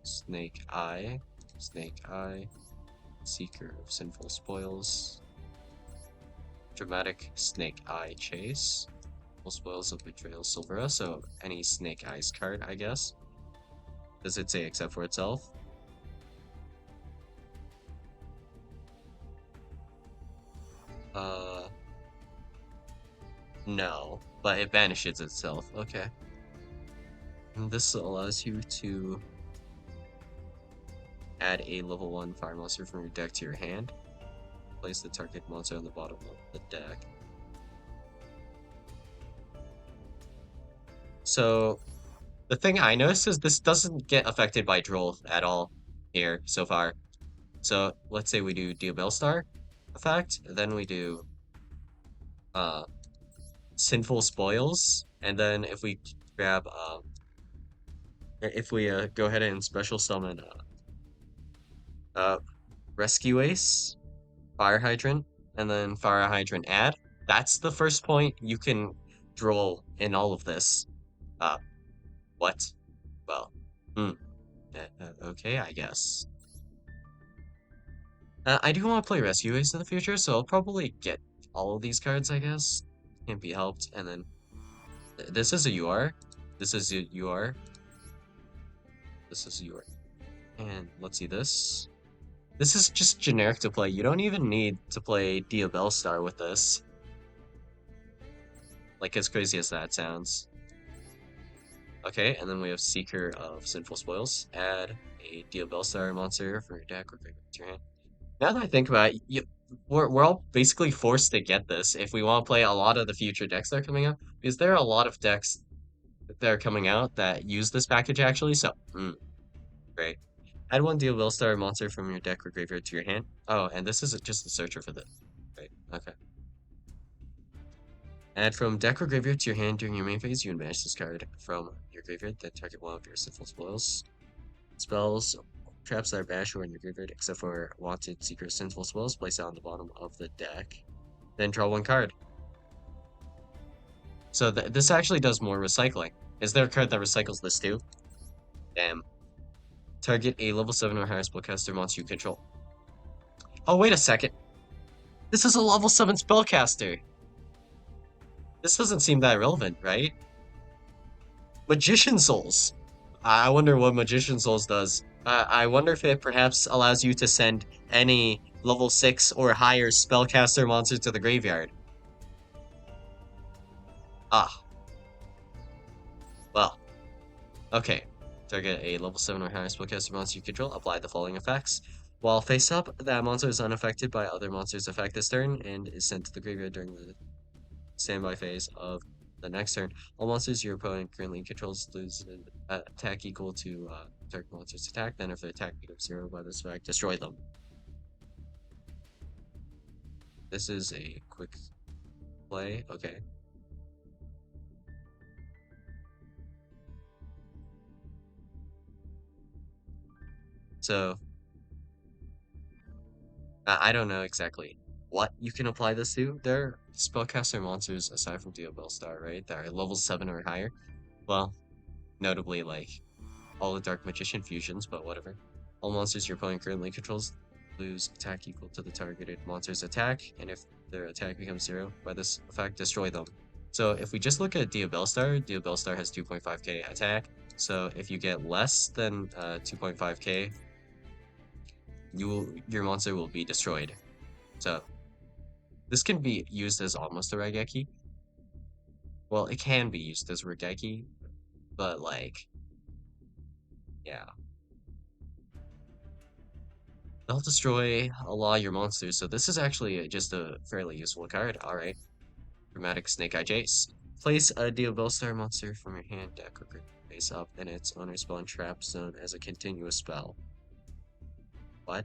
Snake eye. Snake eye. Seeker of Sinful Spoils. Dramatic Snake Eye Chase. Full Spoils of Betrayal Silvera, so any Snake Eyes card, I guess. Does it say except for itself? Uh, no, but it banishes itself. Okay. And this allows you to add a level 1 fire monster from your deck to your hand. Place the target monster on the bottom of the deck. So, the thing I noticed is this doesn't get affected by Droll at all here so far. So, let's say we do Bellstar effect, then we do uh, Sinful Spoils, and then if we grab, if we go ahead and special summon uh, Rescue Ace, Fire Hydrant, and then Fire Hydrant add, that's the first point you can draw in all of this. Uh, what? Well, hmm. Okay, I guess. I do want to play Rescue Ace in the future, so I'll probably get all of these cards, I guess. Can't be helped. And then this is a UR. This is a UR. This is a UR. And let's see this. This is just generic to play. You don't even need to play Diabell Star with this. Like, as crazy as that sounds. Okay, and then we have Seeker of Sinful Spoils. Add a Diabell Star monster for your deck or bring it to your hand. Now that I think about it, we're all basically forced to get this if we want to play a lot of the future decks that are coming out. Because there are a lot of decks that are coming out that use this package actually, so great. Add one Diabell Star monster from your deck or graveyard to your hand. Oh, and this is just a searcher for this. Right, okay. Add from deck or graveyard to your hand during your main phase. You can banish this card from your graveyard, then target one of your sinful spoils. Spells, traps that are banished or in your graveyard, except for wanted secret sinful spells, place it on the bottom of the deck. Then draw one card. So this actually does more recycling. Is there a card that recycles this too? Damn. Target a level 7 or higher spellcaster monster you control. Oh, wait a second. This is a level 7 spellcaster. This doesn't seem that relevant, right? Magician Souls. I wonder what Magician Souls does. I wonder if it perhaps allows you to send any level 6 or higher spellcaster monster to the graveyard. Ah, well, okay. Target a level 7 or higher spellcaster monster you control. Apply the following effects. While face up, that monster is unaffected by other monsters' effect this turn and is sent to the graveyard during the standby phase of the next turn. All monsters your opponent currently controls lose an attack equal to target monster's attack. Then if the attack becomes 0 by this effect, destroy them. This is a quick play. Okay. So, I don't know exactly what you can apply this to. There are spellcaster monsters aside from Diabell Star, right? That are level 7 or higher. Well, notably, like, all the Dark Magician fusions, but whatever. All monsters your opponent currently controls lose attack equal to the targeted monster's attack, and if their attack becomes 0 by this effect, destroy them. So if we just look at Diabell Star has 2.5k attack, so if you get less than 2.5k, your monster will be destroyed. So this can be used as almost a Raigeki. Well, it can be used as Raigeki, but like, yeah. They'll destroy a lot of your monsters, so this is actually just a fairly useful card. Alright. Dramatic Snake Eye Jace. Place a Diabell Star monster from your hand, deck, or group face up in its owner's spawn trap zone as a continuous spell. What?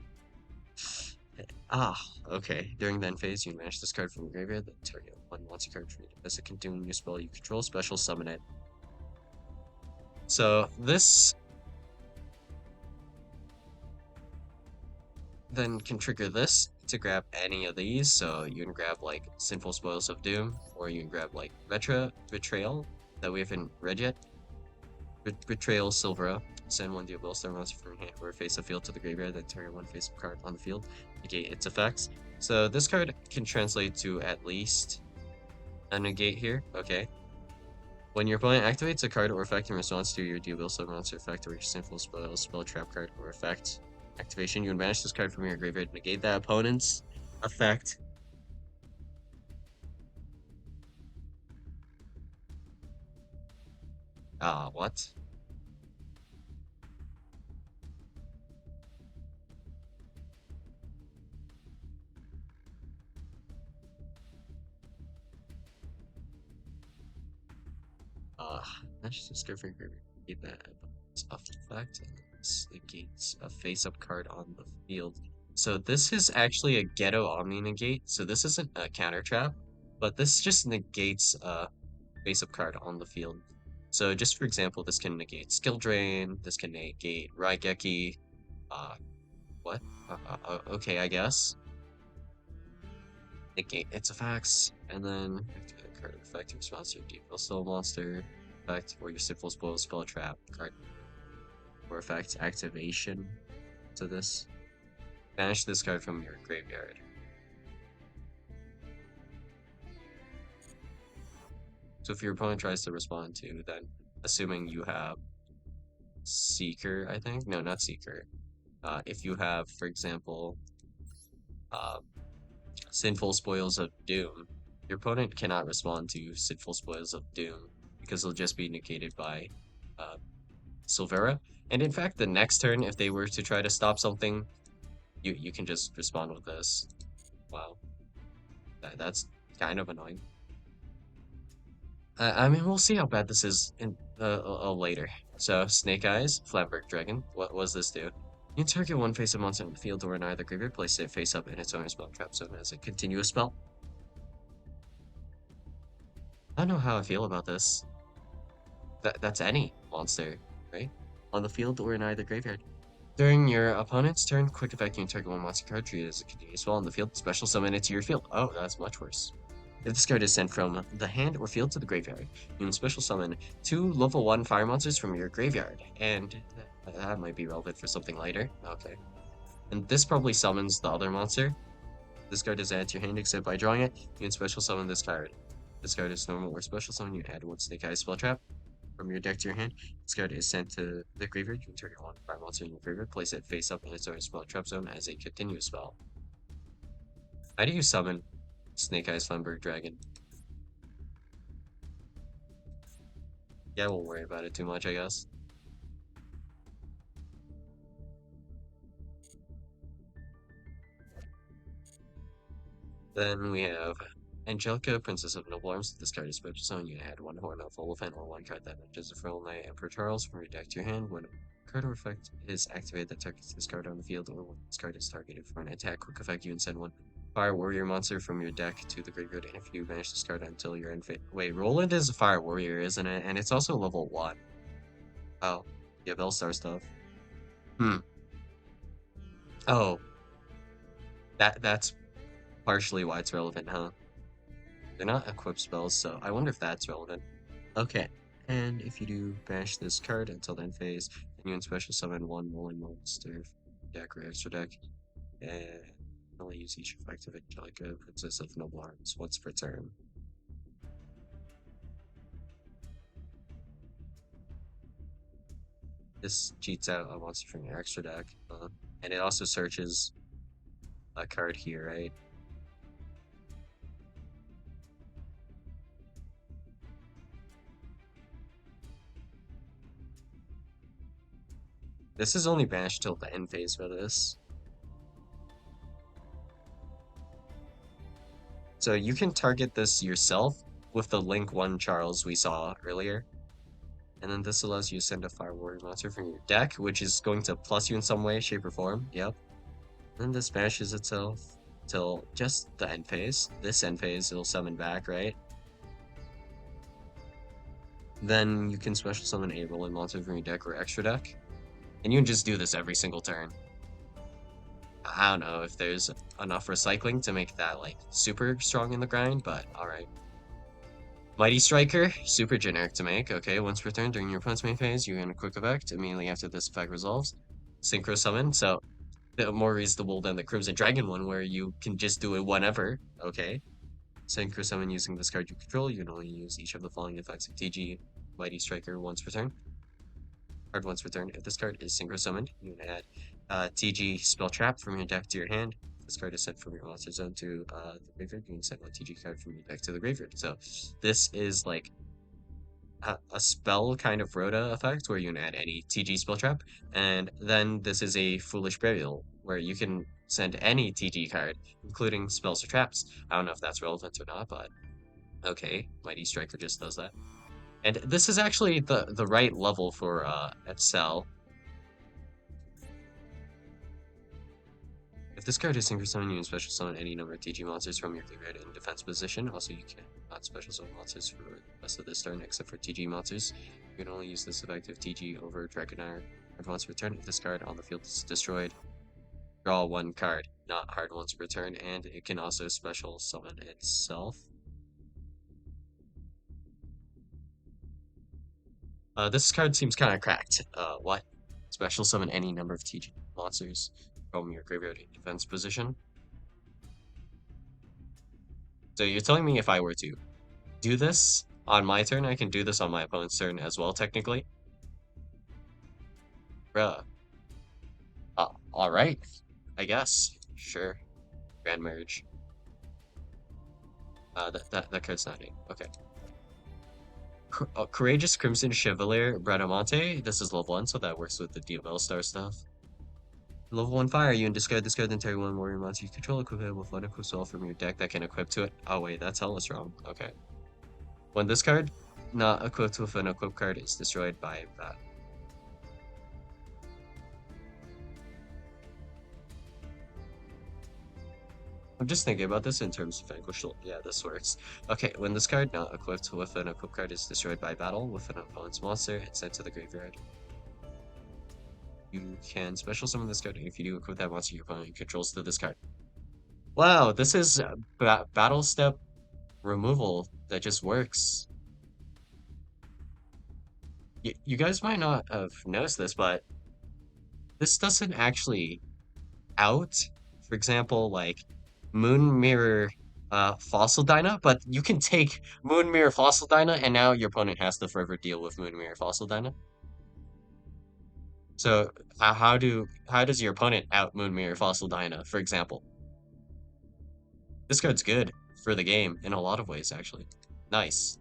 Ah, okay. During the end phase, you match this card from your graveyard, then target one monster card treated as a continuous spell you control, special summon it. So this then can trigger this to grab any of these. So you can grab like Sinful Spoils of Doom, or you can grab like Betrayal that we haven't read yet. Betrayal Silvera. Send one Diabell Star monster from your hand or face a field to the graveyard, then target one face up card on the field, negate its effects. So this card can translate to at least a negate here. Okay. When your opponent activates a card or effect in response to your Diabell Star monster effect or your Sinful Spoils spell trap card or effect activation, you can banish this card from your graveyard, negate that opponent's effect. What? Uh, banish this card from your graveyard, negate that opponent's effect, and this negates a face-up card on the field. So this is actually a Ghetto Omni negate, so this isn't a counter trap, but this just negates a face-up card on the field. So just for example, this can negate Skill Drain, this can negate Raigeki, uh, what? Okay, I guess. Negate its effects, and then activate a card effect in response to your Deep Soul monster effect or your Sinful Spoil spell trap card. or effect activation to this. Banish this card from your graveyard. So if your opponent tries to respond to, then assuming you have Seeker, I think? No, not Seeker. If you have, for example, uh, Sinful Spoils of Doom, your opponent cannot respond to Sinful Spoils of Doom because they'll just be negated by uh, Silvera. And in fact, the next turn, if they were to try to stop something, you can just respond with this. Wow, that's kind of annoying. I mean, we'll see how bad this is in later. So, Snake Eyes, Flatberg Dragon. What was this do? You can target one face of monster in the field or in either graveyard, place it face up in its own spell trap zone as a continuous spell. I don't know how I feel about this. That's any monster, right? On the field or in either graveyard. During your opponent's turn, quick effect, you can target one monster card, treat it as a continuous spell on the field, special summon it to your field. Oh, that's much worse. If this card is sent from the hand or field to the graveyard, you can special summon 2 level 1 fire monsters from your graveyard, and that might be relevant for something lighter. Okay. And this probably summons the other monster. This card is added to your hand except by drawing it. You can special summon this card. This card is normal or special summon. You add one Snake Eyes spell trap from your deck to your hand. This card is sent to the graveyard. You can target one fire monster in your graveyard, place it face up in its own spell trap zone as a continuous spell. How do you summon Snake Eyes Flamberg Dragon? Yeah, we'll worry about it too much, I guess. Then we have Angelica, Princess of Noble Arms. This card is special summon. You add one Horn of Elephant or one card that matches the Feral Knight Emperor Charles from your deck to your hand. When a card or effect is activated that targets this card on the field, or when this card is targeted for an attack, quick effect, you can send one Fire Warrior monster from your deck to the graveyard. And if you banish this card until you're in phase. Wait, Roland is a Fire Warrior, isn't it? And it's also level 1. Oh, yeah, Bellstar stuff. Hmm. Oh, that's partially why it's relevant, huh? They're not equipped spells, so I wonder if that's relevant. Okay, and if you do banish this card until end phase, then you can special summon one Mullen monster deck or extra deck, and only use each effect of Angelica, Princess of Noble Arms, once per turn. This cheats out a monster from your extra deck, and it also searches a card here, right? This is only banished till the end phase for this. So you can target this yourself with the Link 1 Charles we saw earlier. And then this allows you to send a Fire Warrior monster from your deck, which is going to plus you in some way, shape, or form. Yep. And this banishes itself till just the end phase. This end phase, it'll summon back, right? Then you can special summon a rolling monster from your deck or extra deck. And you can just do this every single turn. I don't know if there's enough recycling to make that, like, super strong in the grind, but alright. Mighty Striker, super generic to make. Okay, once per turn during your opponent's main phase, you gain a quick effect immediately after this effect resolves. Synchro Summon, so more reasonable than the Crimson Dragon one, where you can just do it whenever. Okay. Synchro Summon using this card you control, you can only use each of the following effects of TG Mighty Striker once per turn. Card once per turn. If this card is Synchro Summoned, you can add TG Spell Trap from your deck to your hand. If this card is sent from your monster zone to the graveyard, you can send one TG card from your deck to the graveyard. So this is like a spell kind of Rhoda effect where you can add any TG spell trap, and then this is a Foolish Burial where you can send any TG card, including spells or traps. I don't know if that's relevant or not, but okay, Mighty Striker just does that. And this is actually the right level for Excel. If this card is Synchro Summon, you can special summon any number of TG monsters from your graveyard in defense position. Also, you can not special summon monsters for the rest of this turn, except for TG monsters. You can only use this effect if TG over Dragonair card once per turn. If this card on the field is destroyed, draw one card, not hard once per turn, and it can also special summon itself. This card seems kind of cracked. What? Special summon any number of TG monsters from your graveyard defense position. So you're telling me if I were to do this on my turn, I can do this on my opponent's turn as well, technically? Bruh. Alright. I guess. Sure. Grand Marriage. That card's not it. Okay. Courageous Crimson Chevalier Bradamante. This is level 1, so that works with the DML star stuff. Level 1 fire, you can discard the entire one warrior monster you control, equip it with one equip spell from your deck that can equip to it. Oh wait, that's hella strong. Okay. When this card, not equipped with an equip card, is destroyed by that. I'm just thinking about this in terms of Vanquish. Yeah, this works. Okay, when this card, not equipped with an equip card, is destroyed by battle with an opponent's monster, it's sent to the graveyard. You can special summon this card, and if you do equip that monster your opponent controls to this card. Wow, this is battle step removal that just works. You guys might not have noticed this, but this doesn't actually out. For example, like Moon Mirror Fossil Dyna, but you can take Moon Mirror Fossil Dyna, and now your opponent has to forever deal with Moon Mirror Fossil Dyna. So how does your opponent out Moon Mirror Fossil Dyna, for example? This card's good for the game in a lot of ways, actually. Nice.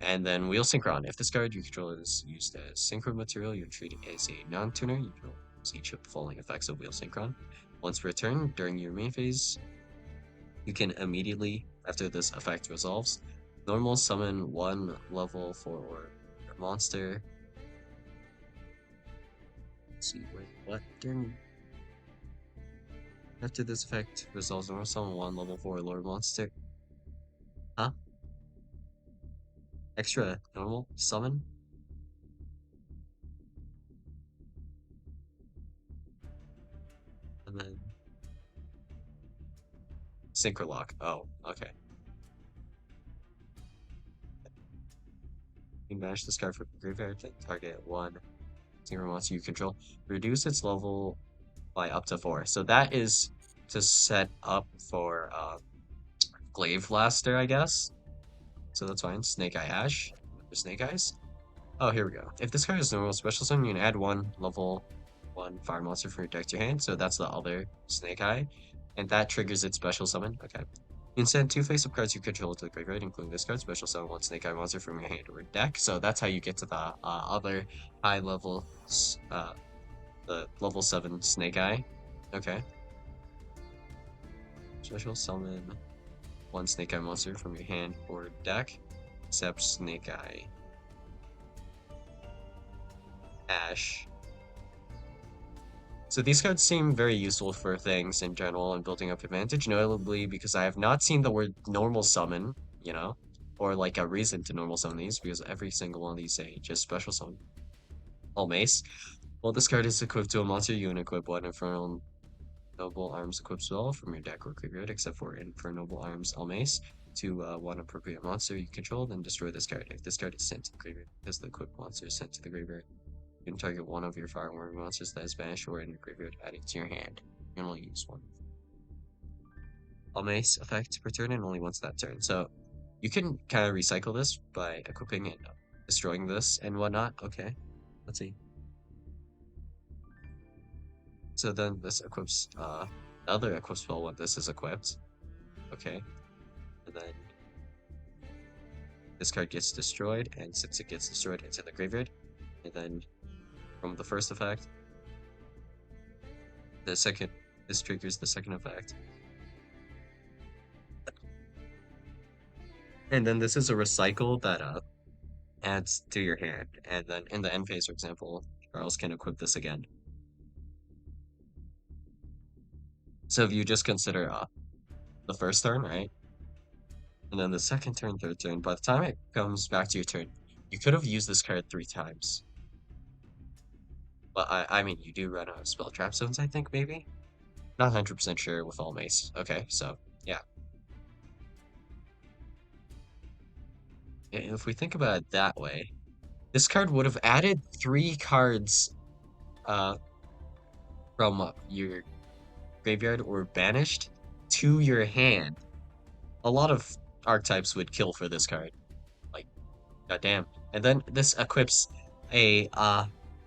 And then Wheel Synchron. If this card you control is used as synchro material, you treat it as a non-tuner. You can use each of the following effects of Wheel Synchron. Once per turn, during your main phase, you can immediately, after this effect resolves, normal summon one level 4 or monster. Let's see, wait, what? During after this effect resolves, normal summon one level 4 lord monster. Huh? Extra normal summon? And then Synchro Lock. Oh, okay. You banish this card from graveyard to target one synchro monster you control. Reduce its level by up to 4. So that is to set up for Glaive Blaster, I guess. So that's fine. Snake Eye Ash. Snake Eyes. Oh, here we go. If this card is normal special summon, you can add one level 1 fire monster from your deck to your hand. So that's the other Snake Eye. And that triggers its special summon. Okay. You can send 2 face-up cards you control to the graveyard, including this card, special summon 1 Snake Eye monster from your hand or deck. So that's how you get to the other high level, the level 7 Snake Eye. Okay. Special summon 1 Snake Eye monster from your hand or deck, except Snake Eye Ash. So these cards seem very useful for things in general and building up advantage, notably because I have not seen the word normal summon, you know, or like a reason to normal summon these, because every single one of these say just special summon. All Mace. Well, this card is equipped to a monster, you can equip one Infernal Noble Arms equipped spell from your deck or graveyard, except for Infernal Noble Arms All Mace, to one appropriate monster you control, then destroy this card. If this card is sent to the graveyard, because the equipped monster is sent to the graveyard, you can target one of your fire warrior monsters that is banished or in your graveyard, add it to your hand. You can only use one. All Mace effect per turn and only once that turn. So you can kind of recycle this by equipping and destroying this and whatnot. Okay, let's see. So then this equips another equip spell when this is equipped. Okay. And then this card gets destroyed, and since it gets destroyed, it's in the graveyard. And then from the first effect, this triggers the second effect. And then this is a recycle that adds to your hand. And then in the end phase, for example, Charles can equip this again. So if you just consider the first turn, right? And then the second turn, third turn, by the time it comes back to your turn, you could have used this card 3 times. But I mean, you do run out of spell trap zones, I think, maybe? Not 100% sure with all mace. Okay, so, yeah. If we think about it that way, this card would have added 3 cards uh from your graveyard or banished to your hand. A lot of archetypes would kill for this card. Like, goddamn. And then this equips a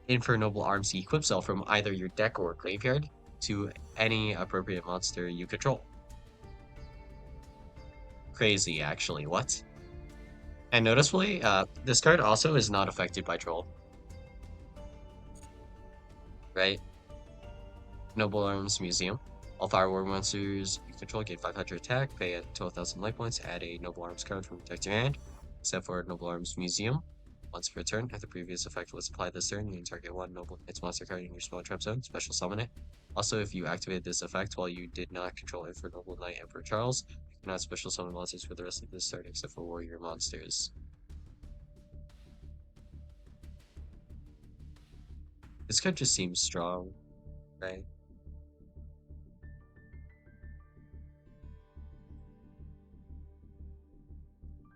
Infernoble Arms equip cell from either your deck or graveyard to any appropriate monster you control. Crazy, actually. What? And noticeably, this card also is not affected by Troll, right? Noble Arms Museum. All Fire War monsters you control get 500 attack, pay at 12,000 life points, add a Noble Arms card from deck to your hand, except for Noble Arms Museum. Once per turn, if the previous effect was applied this turn, you can target one Noble its monster card in your spell trap zone, special summon it. Also, if you activated this effect while you did not control it for Noble Knight Emperor Charles, you cannot special summon monsters for the rest of this turn except for warrior monsters. This card just seems strong, right?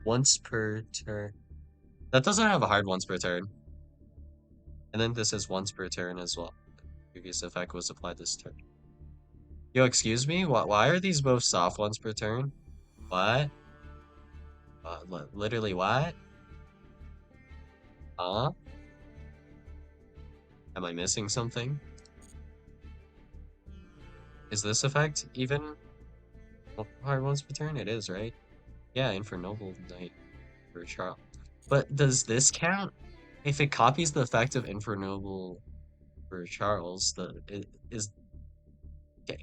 Once per turn. That doesn't have a hard once per turn. And then this is once per turn as well. Previous effect was applied this turn. Yo, excuse me? Why are these both soft ones per turn? What? Literally what? Huh? Am I missing something? Is this effect even hard once per turn? It is, right? Yeah, Infernoble Knight for Charles. But does this count? If it copies the effect of Infernoble for Charles,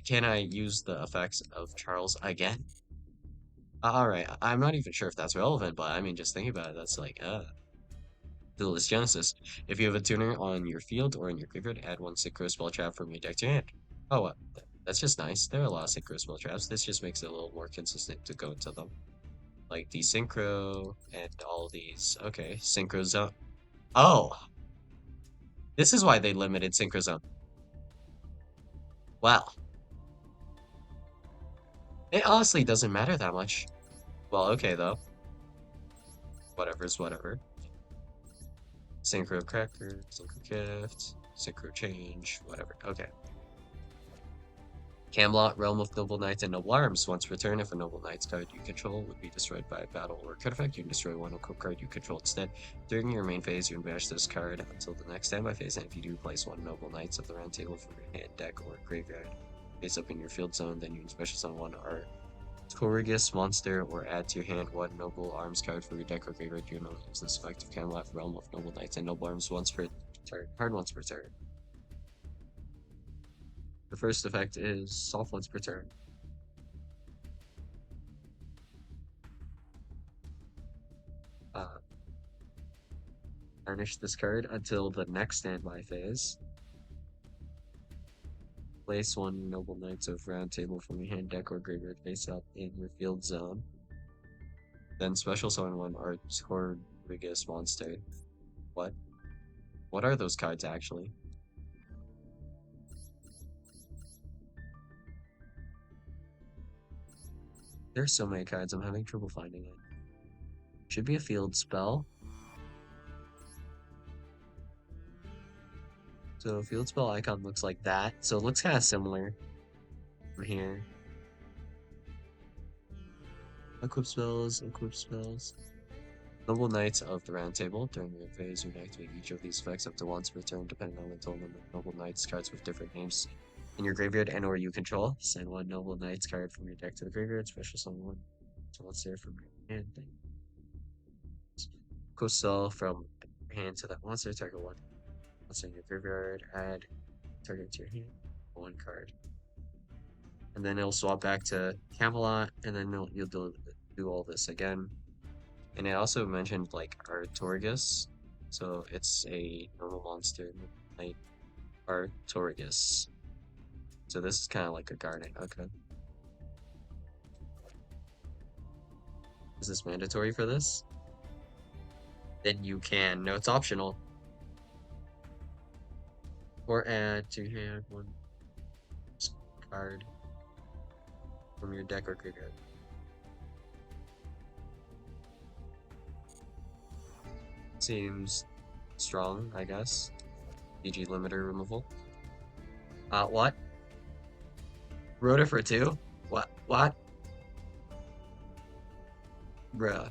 can I use the effects of Charles again? Alright, I'm not even sure if that's relevant, but I mean, just thinking about it, that's like, Duelist Genesis. If you have a tuner on your field or in your graveyard, add one synchro spell trap from your deck to your hand. Oh, that's just nice. There are a lot of synchro spell traps. This just makes it a little more consistent to go into them. Like desynchro and all these. Okay, synchro zone. Oh, this is why they limited synchro zone. Wow. It honestly doesn't matter that much. Well, okay though. Whatever's whatever. Synchro cracker, synchro gift, synchro change, whatever. Okay. Camelot, Realm of Noble Knights, and Noble Arms. Once per turn, if a Noble Knights card you control would be destroyed by a battle or card effect, you can destroy one equip card you control instead. During your main phase, you can banish this card until the next standby phase, and if you do, place one Noble Knights of the Round Table from your hand, deck, or graveyard face up in your field zone. Then you can special summon one Artorigus monster or add to your hand one Noble Arms card for your deck or graveyard. You can only use this effect of Camelot, Realm of Noble Knights, and Noble Arms once per turn. Hard once per turn. The first effect is soft once per turn. Uh, Banish this card until the next standby phase. Place one Noble Knights of Round Table from your hand, deck, or graveyard face up in your field zone. Then special summon one Artorigus monster. What? What are those cards actually? There's so many cards, I'm having trouble finding it. Should be a field spell. So field spell icon looks like that. So it looks kind of similar from here. Equip spells, equip spells. Noble Knights of the Round Table. During your phase, you can activate each of these effects up to once per turn, depending on the total number of Noble Knights cards with different names in your graveyard and or you control. Send one Noble Knights card from your deck to the graveyard. Special summon one to monster from your hand. Go sell from your hand to that monster. Target one monster in your graveyard. Add target to your hand. One card. And then it'll swap back to Camelot, and then you'll do all this again. And it also mentioned like Artorigus, so it's a normal monster, like Artorigus. So this is kind of like a garden. Okay. Is this mandatory for this? Then you can. No, it's optional. Or add to your hand one card from your deck or graveyard. Seems strong, I guess. DG limiter removal. What? Wrote it for two? What? What? Bruh.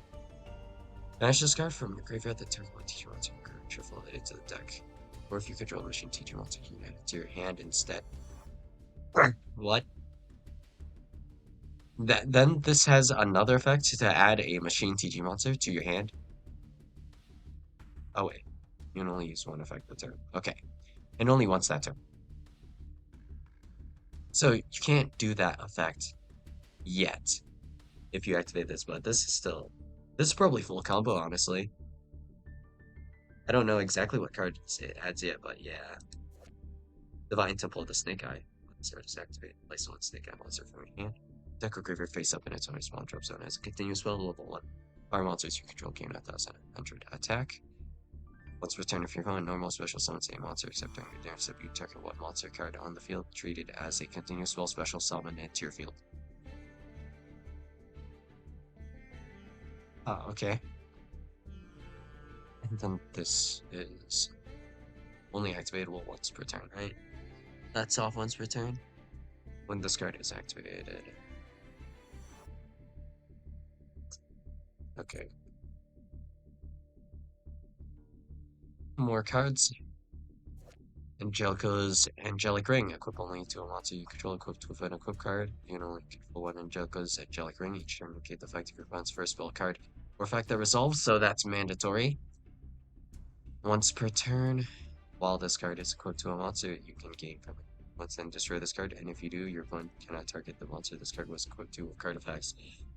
Banish this card from your graveyard that turns one teacher monster card shuffle it into the deck. Or if you control a machine teacher monster, you can add it to your hand instead. What? Then this has another effect to add a machine TG monster to your hand. Oh wait, you can only use one effect per turn. Okay, and only once that turn. So you can't do that effect yet if you activate this, but this is probably full combo, honestly. I don't know exactly what card it adds yet, but yeah. Divine Temple of the Snake Eye. Monster is activated. Place one Snake Eye monster from your hand. Deck or graveyard face up in its own spawn drop zone as a continuous spell level 1. Fire monsters you control gain 1,100 attack. Once per turn, if you're going normal, special summons a monster except during your damage step, you target one monster card on the field, treated as a continuous spell special summon into your field. Okay. And then this is only activatable once per turn, right? That's off once per turn. When this card is activated. Okay. More cards. Angelica's Angelic Ring. Equip only to a monster you control equipped with an equip card. You can only control one Angelica's Angelic Ring each turn. Indicate the effect of your opponent's first spell card or effect that resolves, so that's mandatory. Once per turn, while this card is equipped to a monster, you can gain from it. Once then, destroy this card, and if you do, your opponent cannot target the monster this card was equipped to with card effects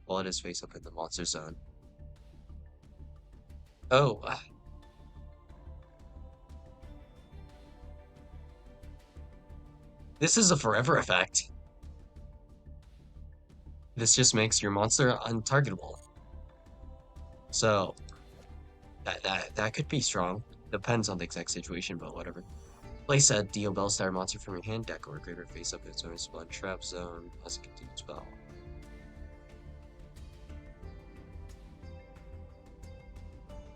while it is face up in the monster zone. Oh, this is a forever effect. This just makes your monster untargetable. So that could be strong. Depends on the exact situation, but whatever. Place a Dio Bellstar monster from your hand deck or graveyard face up in its own spawn trap zone as a continued spell.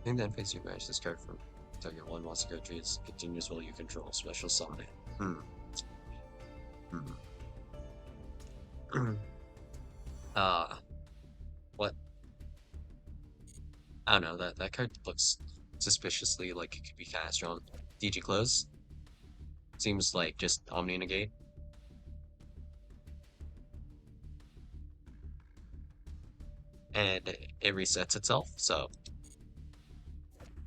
And then face your match this card from target one monster card treats continuous while you control special summon it. Hmm. Hmm. uh what? I don't know, that card looks suspiciously like it could be kinda strong. DG close. Seems like just Omni negate. And it resets itself, so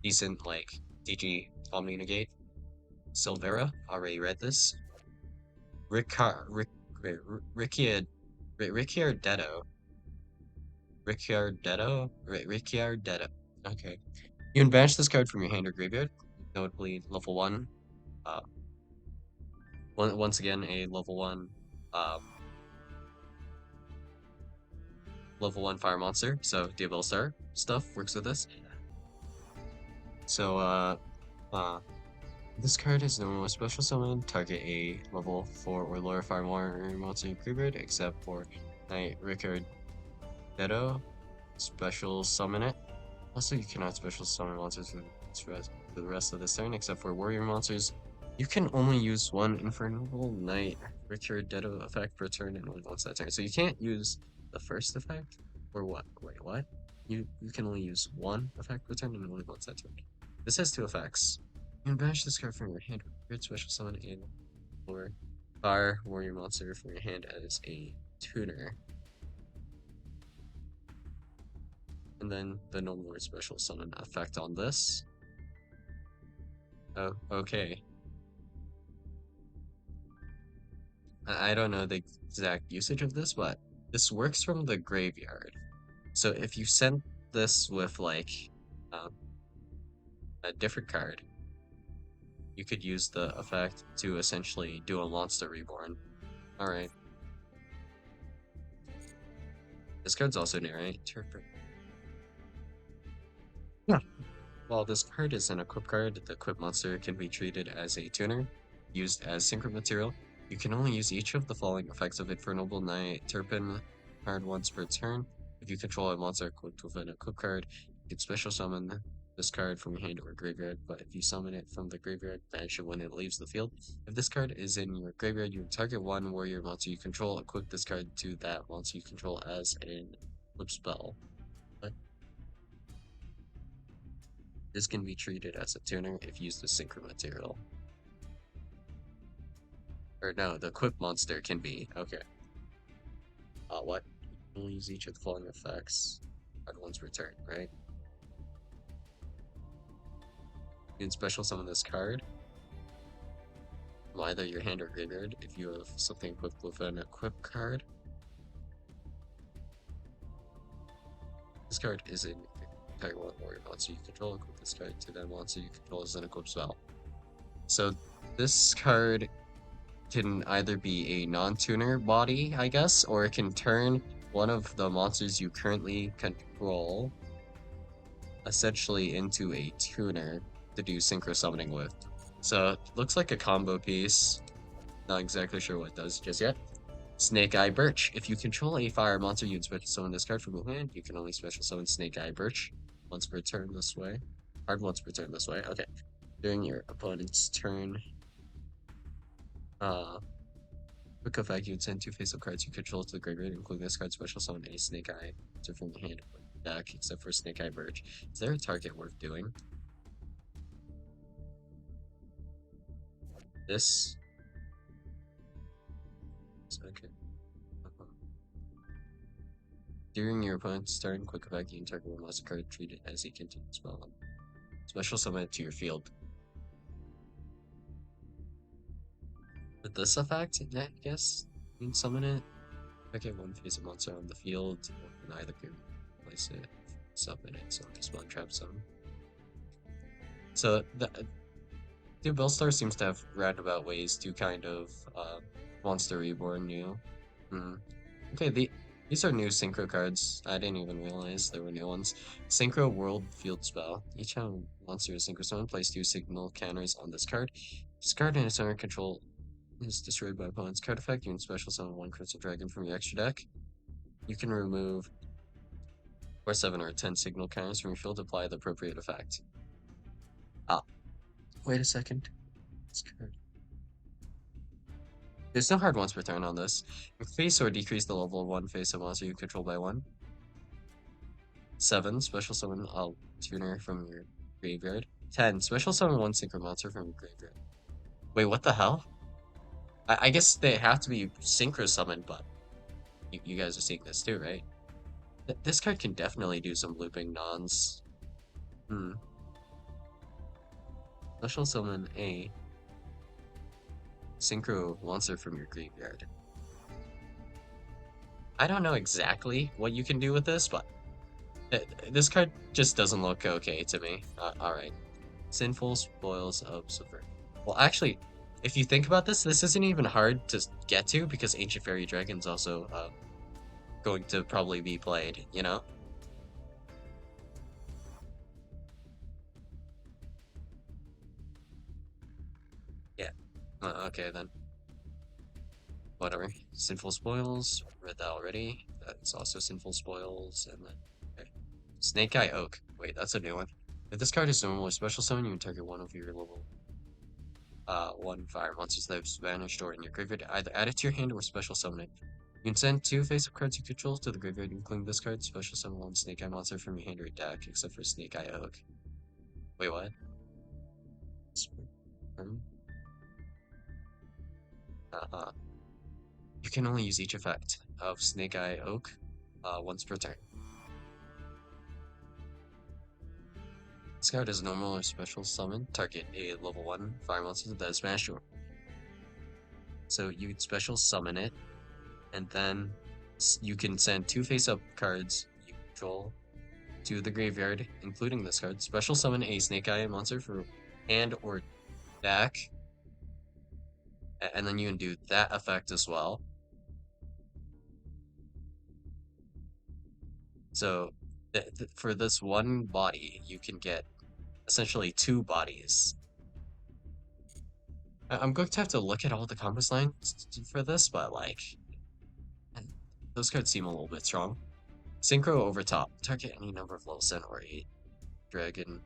decent like DG Omni negate. Silvera, already read this. Wait, Ricciardetto. Ricciardetto. Okay. You can banish this card from your hand or graveyard. Notably, level 1. Uh, once again, a um, level 1 fire monster. So, Diabell Star stuff works with this. So, this card is normal special summon. Target a level 4 or lower fire monster in graveyard, except for Knight Ricciardetto. Special summon it. Also, you cannot special summon monsters for the rest of this turn, except for warrior monsters. You can only use one Infernal Knight Ricciardetto effect per turn and only once that turn. So you can't use the first effect? Or what? Wait, what? You can only use one effect per turn and only once that turn. This has two effects. You can banish this card from your hand. Weird special summon in or fire warrior monster from your hand as a tuner. And then the normal or special summon effect on this. Oh, okay. I don't know the exact usage of this, but this works from the graveyard. So if you send this with like um, a different card, you could use the effect to essentially do a monster reborn. Alright. This card's also new, right? Yeah. While this card is an equip card, the equip monster can be treated as a tuner, used as synchro material. You can only use each of the following effects of Infernal Knight Turpin card once per turn. If you control a monster equipped with an equip card, you can special summon this card from your hand or graveyard, but if you summon it from the graveyard, banish it when it leaves the field. If this card is in your graveyard, you target one warrior monster you control, equip this card to that monster you control as an flip spell. But this can be treated as a tuner if used as synchro material. Or no, the equip monster can be. Okay. What? We'll use each of the following effects at once per turn, right? You can special summon this card from either your hand or graveyard if you have something equipped with an equip card. This card is in target one warrior monster you control, equip this card to that monster you control as an equip spell. So this card can either be a non-tuner body, I guess, or it can turn one of the monsters you currently control essentially into a tuner to do synchro summoning with. So it looks like a combo piece. Not exactly sure what it does just yet. Snake Eye Birch. If you control a fire monster, you can special summon this card from your hand. You can only special summon Snake Eye Birch once per turn this way. Hard once per turn this way. Okay. During your opponent's turn, quick effect, you would send two face-up cards you control to the graveyard, including this card special summon a Snake Eye monster from your hand or deck, except for Snake Eye Birch. Is there a target worth doing? This. Okay. During your opponent's turn, quick effect, you can target one monster card treated as a continuous spell. Special summon it to your field. With this effect, I guess you can summon it. Okay, one face of monster on the field, or can either place it, summon it, so just one trap zone. So the Bellstar seems to have roundabout ways to kind of Monster Reborn new. Hmm. Okay, these are new synchro cards. I didn't even realize there were new ones. Synchro World Field Spell. Each time monster is synchro summon, place two signal counters on this card. This card and its owner control is destroyed by opponent's card effect. You can special summon one Crystal Dragon from your extra deck. You can remove 4, 7, or 10 signal counters from your field to apply the appropriate effect. Ah, wait a second. This card. There's no hard once per turn on this. Increase or decrease the level of one face of monster you control by 1. 7. Special summon a tuner from your graveyard. 10. Special summon one synchro monster from your graveyard. Wait, what the hell? I guess they have to be synchro summoned, but you guys are seeing this too, right? This card can definitely do some looping nons. Hmm. Special summon a synchro monster from your graveyard. I don't know exactly what you can do with this, but this card just doesn't look okay to me. Alright. Sinful Spoils of Subvert. Well, actually, if you think about this, this isn't even hard to get to because Ancient Fairy Dragon's also going to probably be played, you know? Yeah. Okay, then. Whatever. Sinful Spoils. Read that already. That's also Sinful Spoils. And then. Okay. Snake Eye Oak. Wait, that's a new one. If this card is normal or special summon, you can target one of your level 1 fire monsters that have vanished or in your graveyard. Either add it to your hand or special summon it. You can send 2 face-up cards you control to the graveyard, including this card. Special summon one Snake Eye monster from your hand or deck, except for Snake Eye Oak. Wait, what? Uh-huh. You can only use each effect of Snake Eye Oak once per turn. This card is normal or special summon. Target a level 1 fire monster that is banished. So you'd special summon it, and then you can send 2 face-up cards you control to the graveyard, including this card. Special summon a Snake Eye monster for hand or deck, and then you can do that effect as well. So for this one body, you can get essentially 2 bodies. I'm going to have to look at all the combo lines for this, but like, those cards seem a little bit strong. Synchro over top. Target any number of level 7 or 8 dragon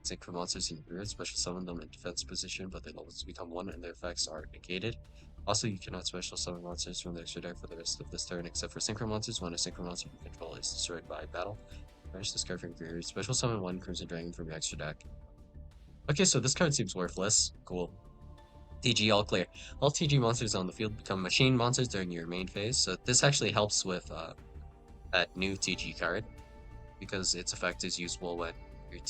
Synchro monsters in your grid, special summon them in defense position, but they levels become 1 and their effects are negated. Also, you cannot special summon monsters from the extra deck for the rest of this turn, except for synchro monsters. When a synchro monster you control is destroyed by battle, banish this card from your graveyard. Special summon 1 Crimson Dragon from your extra deck. Okay, so this card seems worthless. Cool. TG all clear. All TG monsters on the field become machine monsters during your main phase, so this actually helps with that new TG card, because its effect is useful when your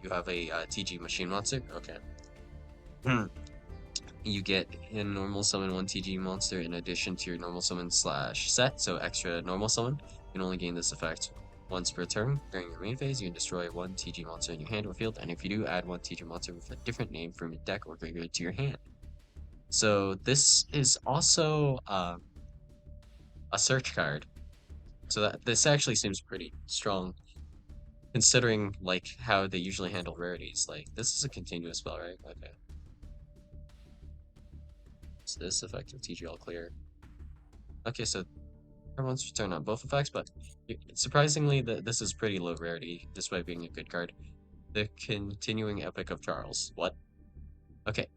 you have a TG machine monster. Okay. You get a normal summon 1 TG monster in addition to your normal summon slash set, so extra normal summon. You can only gain this effect once per turn. During your main phase, you can destroy 1 TG monster in your hand or field, and if you do, add 1 TG monster with a different name from your deck or graveyard to your hand. So this is also a search card. So this actually seems pretty strong, considering like how they usually handle rarities. Like this is a continuous spell, right? Okay. So this effective TG all clear. Okay, so everyone's return on both effects, but surprisingly, this is pretty low rarity, despite being a good card. The Continuing Epic of Charles. What? Okay.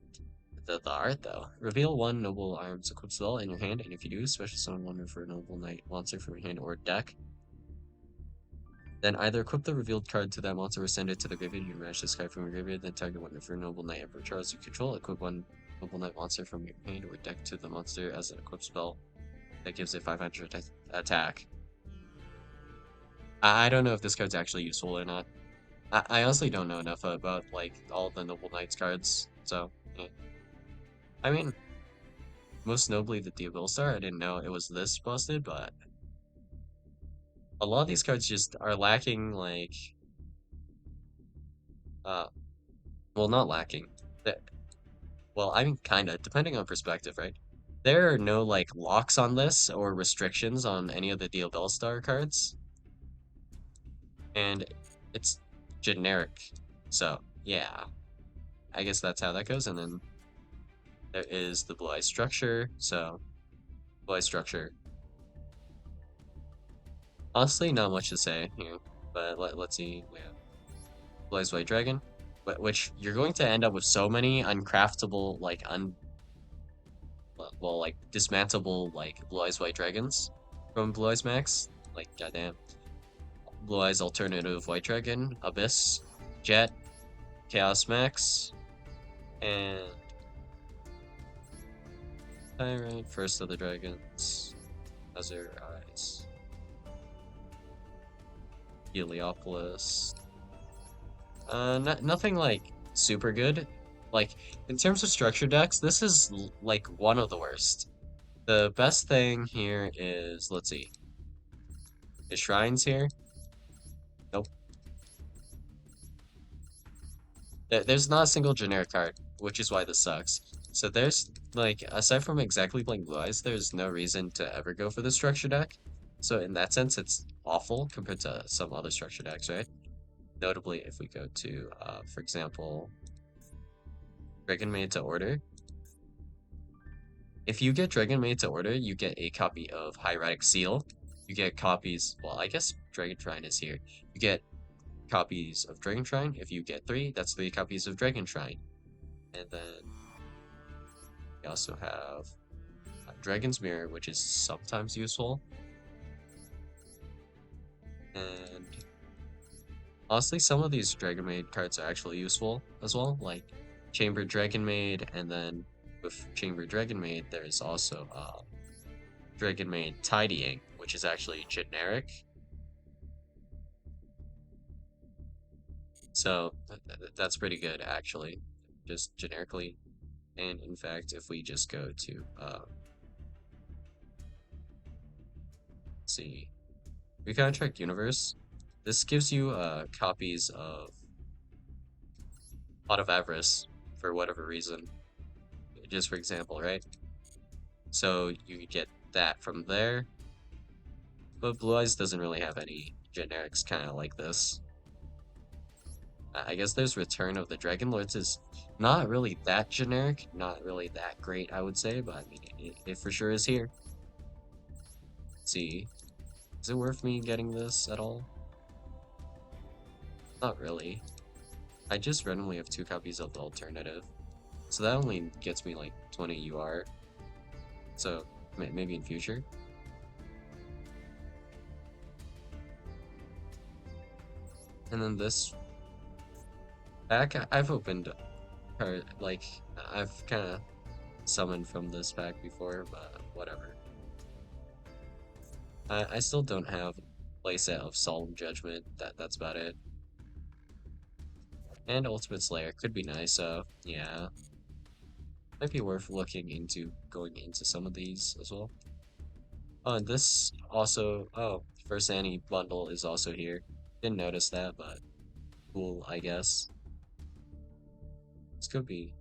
The art, though. Reveal 1 Noble Arms equipped spell in your hand, and if you do, special summon 1 for a Noble Knight monster from your hand or deck. Then either equip the revealed card to that monster or send it to the graveyard. You match this card from your graveyard, then target 1 for Noble Knight Emperor Charles you control. Equip 1 Noble Knight monster from your hand or deck to the monster as an equipped spell that gives it 500 attack. I don't know if this card's actually useful or not. I honestly don't know enough about like all the Noble Knights cards, so yeah. I mean, most notably the Diabil Star. I didn't know it was this busted, but a lot of these cards just are lacking like uh well, not lacking. That well, I mean kinda, depending on perspective, right? There are no like locks on this or restrictions on any of the Diabil Star cards, and it's generic. So yeah, I guess that's how that goes, and then there is the Blue Eye Structure. So Blue Eye Structure. Honestly, not much to say here, but let's see. We have Blue Eyes White Dragon, which you're going to end up with so many uncraftable, like well, like dismantleable, like Blue Eyes White Dragons from Blue Eyes Max. Like goddamn, Blue Eyes Alternative White Dragon, Abyss, Jet, Chaos Max, and Tyrant, First of the Dragons, Azure Eyes, Heliopolis. Nothing like super good. Like in terms of structure decks, this is like one of the worst. The best thing here is, let's see, the shrines here. Nope. There's not a single generic card, which is why this sucks. So there's like, aside from exactly playing Blue Eyes, there's no reason to ever go for the structure deck. So in that sense, it's awful compared to some other structure decks, right? Notably, if we go to, for example, Dragon Maid to Order. If you get Dragon Maid to Order, you get a copy of Hieratic Seal. You get copies, well, I guess Dragon Shrine is here. You get copies of Dragon Shrine. If you get 3, that's 3 copies of Dragon Shrine. And then we also have Dragon's Mirror, which is sometimes useful. And honestly, some of these Dragon Maid cards are actually useful as well, like Chamber Dragon Maid, and then with Chamber Dragon Maid, there's also Dragon Maid Tidying, which is actually generic. So that's pretty good, actually, just generically. And in fact, if we just go to, let's see, Recontract Universe, this gives you copies of Pot of Avarice for whatever reason, just for example, right? So you get that from there, but Blue Eyes doesn't really have any generics kind of like this. I guess there's Return of the Dragon Lords is not really that generic, not really that great, I would say, but I mean, it for sure is here. Let's see, is it worth me getting this at all? Not really. I just randomly have 2 copies of the alternative. So that only gets me like 20 UR. So maybe in future. And then this pack, I've opened, like, I've kind of summoned from this pack before, but whatever. I still don't have playset of Solemn Judgment. That's about it. And Ultimate Slayer could be nice, so yeah. Might be worth looking into going into some of these as well. Oh, and this also, oh, First Annie bundle is also here. Didn't notice that, but cool, I guess. This could be.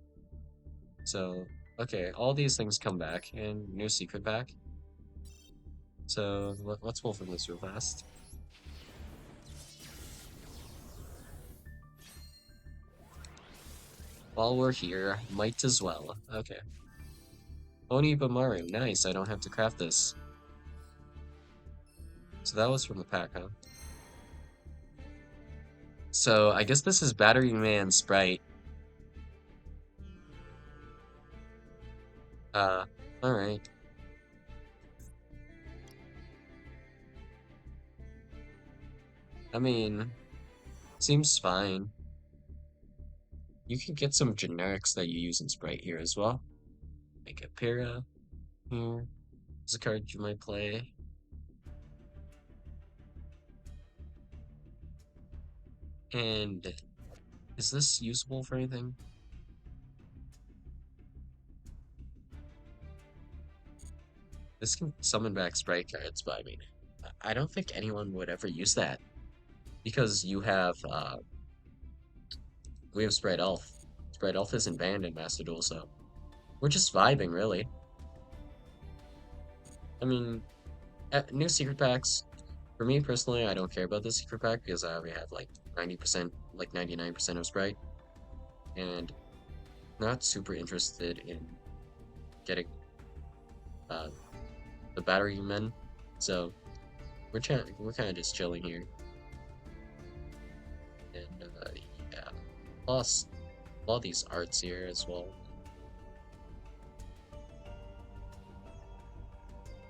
So, okay, all these things come back, and new secret pack. So, let's pull from this real fast. While we're here, might as well. Okay. Oni Bamaru, nice, I don't have to craft this. So that was from the pack, huh? So, I guess this is Battery Man Sprite. Uh, alright. I mean, seems fine. You can get some generics that you use in Sprite here as well. Like a Pyrrha here. Is a card you might play. And is this usable for anything? This can summon back Sprite cards, but I mean, I don't think anyone would ever use that. Because we have Sprite Elf. Sprite Elf isn't banned in Master Duel, so we're just vibing, really. I mean, new secret packs, for me personally, I don't care about the secret pack because I already have like 90%, like 99% of Sprite, and not super interested in getting uh, the battery men. So we're kind of just chilling here, and yeah. Plus, all these arts here as well.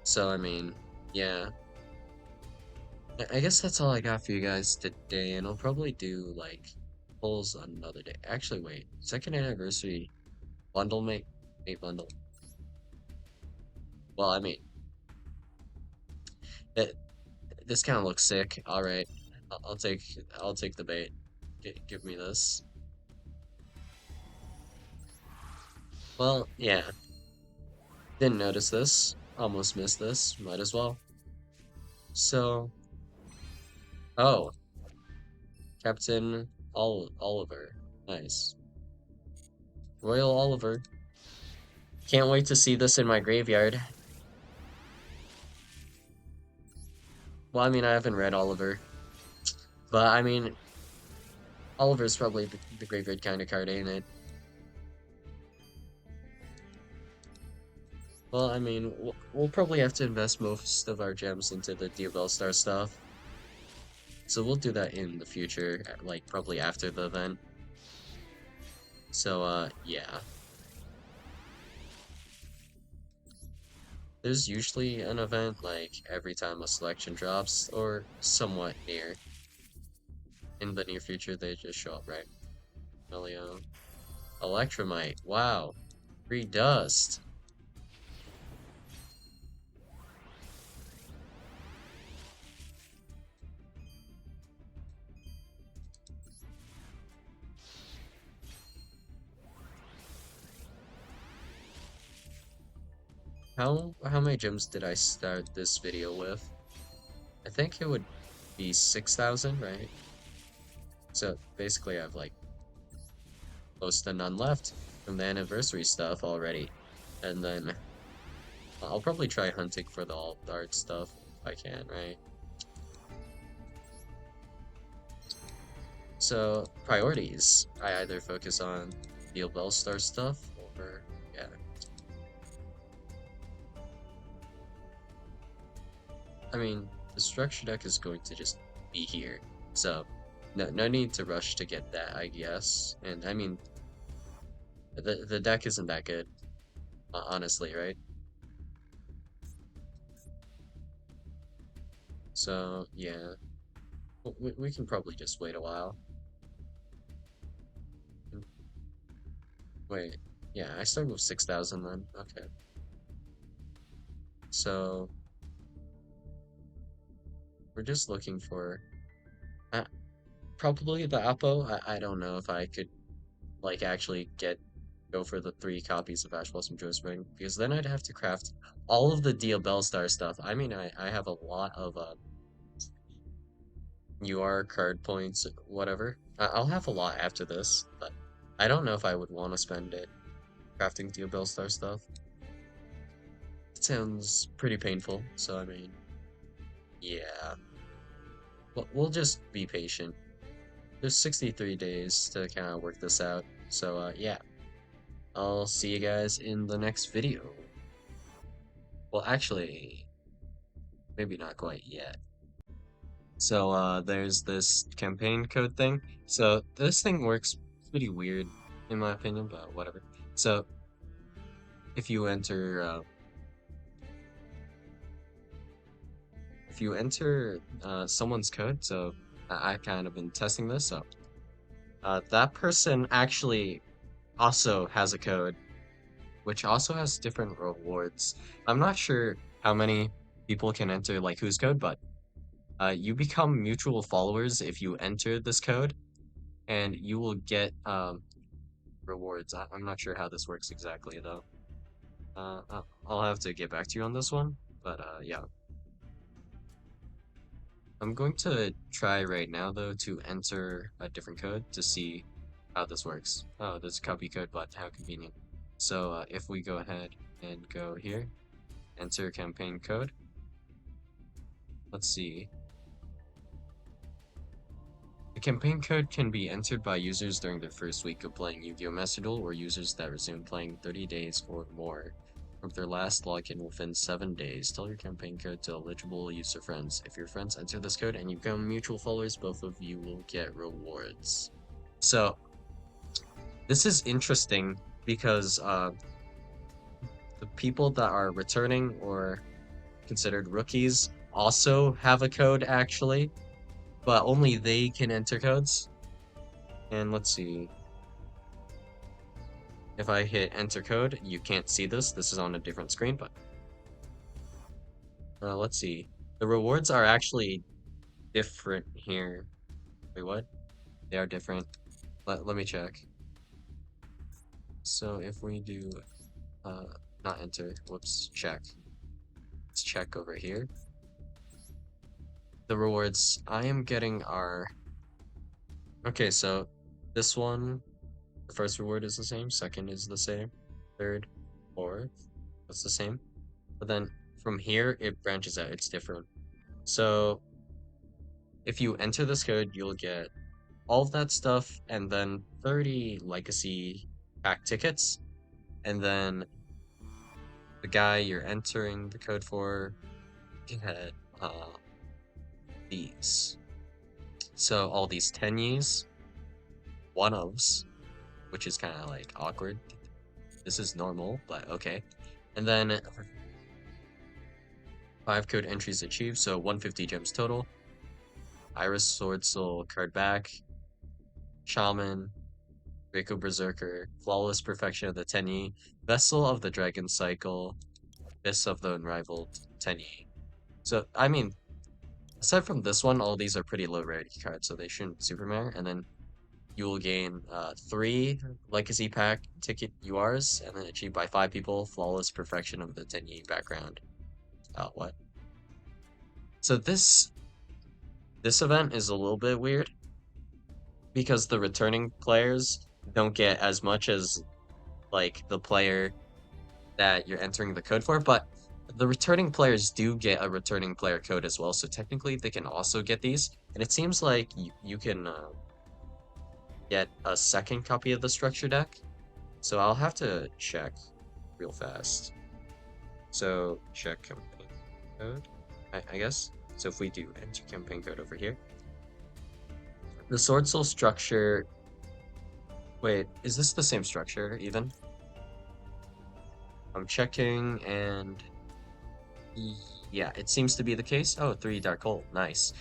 So I mean, yeah. I guess that's all I got for you guys today, and I'll probably do like polls on another day. Actually, wait, second anniversary bundle mate bundle. Well, I mean, it, this kind of looks sick. All right, I'll take the bait. Give me this. Well, yeah, didn't notice this. Almost missed this. Might as well. So, oh, Captain Oliver. Nice. Royal Oliver. Can't wait to see this in my graveyard. Well, I mean, I haven't read Oliver, but I mean, Oliver's probably the graveyard kind of card, ain't it? Well, I mean, we'll probably have to invest most of our gems into the Diabell Star stuff. So we'll do that in the future, like probably after the event. So, yeah. There's usually an event like every time a selection drops, or somewhat near. In the near future, they just show up, right? Melio. Electromite. Wow. Free dust. How many gems did I start this video with? I think it would be 6,000, right? So basically I have like close to none left from the anniversary stuff already. And then I'll probably try hunting for the alt art stuff if I can, right? So priorities. I either focus on the Bellstar stuff or yeah. I mean, the structure deck is going to just be here. So no need to rush to get that, I guess. And I mean, the deck isn't that good, honestly, right? So yeah, we can probably just wait a while. Mm, wait, yeah, I started with 6,000 then. Okay, so we're just looking for uh, probably the Appo. I don't know if I could like actually go for the 3 copies of Ash Blossom Joy Spring because then I'd have to craft all of the Dia Bellstar stuff. I mean, I have a lot of UR card points, whatever. I'll have a lot after this, but I don't know if I would want to spend it crafting Dia Bellstar stuff. It sounds pretty painful, so I mean, yeah. We'll just be patient. There's 63 days to kind of work this out, so yeah. I'll see you guys in the next video. Well, actually, maybe not quite yet. So there's this campaign code thing. So this thing works pretty weird in my opinion, but whatever. So if you enter someone's code, so I've kind of been testing this, so that person actually also has a code which also has different rewards. I'm not sure how many people can enter like whose code, but you become mutual followers if you enter this code, and you will get rewards. I'm not sure how this works exactly though. I'll have to get back to you on this one, but yeah. I'm going to try right now though to enter a different code to see how this works. Oh, there's a copy code, but how convenient. So if we go ahead and go here, enter campaign code, let's see. The campaign code can be entered by users during their first week of playing Yu-Gi-Oh! Master Duel or users that resume playing 30 days or more from their last login within 7 days. Tell your campaign code to eligible user friends. If your friends enter this code and you become mutual followers, both of you will get rewards. So, this is interesting because the people that are returning or considered rookies also have a code actually, but only they can enter codes. And let's see. If I hit enter code, you can't see this. This is on a different screen, but let's see. The rewards are actually different here. Wait, what? They are different. Let me check. So if we do, uh, not enter, whoops, check. Let's check over here. The rewards I am getting are, okay, so this one, the first reward is the same, second is the same, third, fourth, that's the same. But then from here, it branches out, it's different. So if you enter this code, you'll get all of that stuff and then 30 legacy pack tickets. And then the guy you're entering the code for get these. So all these 10s, one ofs, which is kind of like awkward. This is normal, but okay. And then 5 code entries achieved, so 150 gems total. Iris Sword Soul card back. Shaman, Reiko Berserker, Flawless Perfection of the Tenyi, Vessel of the Dragon Cycle, Abyss of the Unrivaled Tenyi. So, I mean, aside from this one, all these are pretty low rarity cards, so they shouldn't super matter. And then you will gain 3 Legacy Pack ticket URs, and then achieved by 5 people, Flawless Perfection of the Tenyi background. What? So this event is a little bit weird because the returning players don't get as much as like the player that you're entering the code for, but the returning players do get a returning player code as well, so technically they can also get these. And it seems like you can get a second copy of the structure deck. So I'll have to check real fast. So check campaign code, I guess. So if we do enter campaign code over here, The sword soul structure. Wait, is this the same structure even? I'm checking and yeah, it seems to be the case. Oh, three Dark Hole. Nice.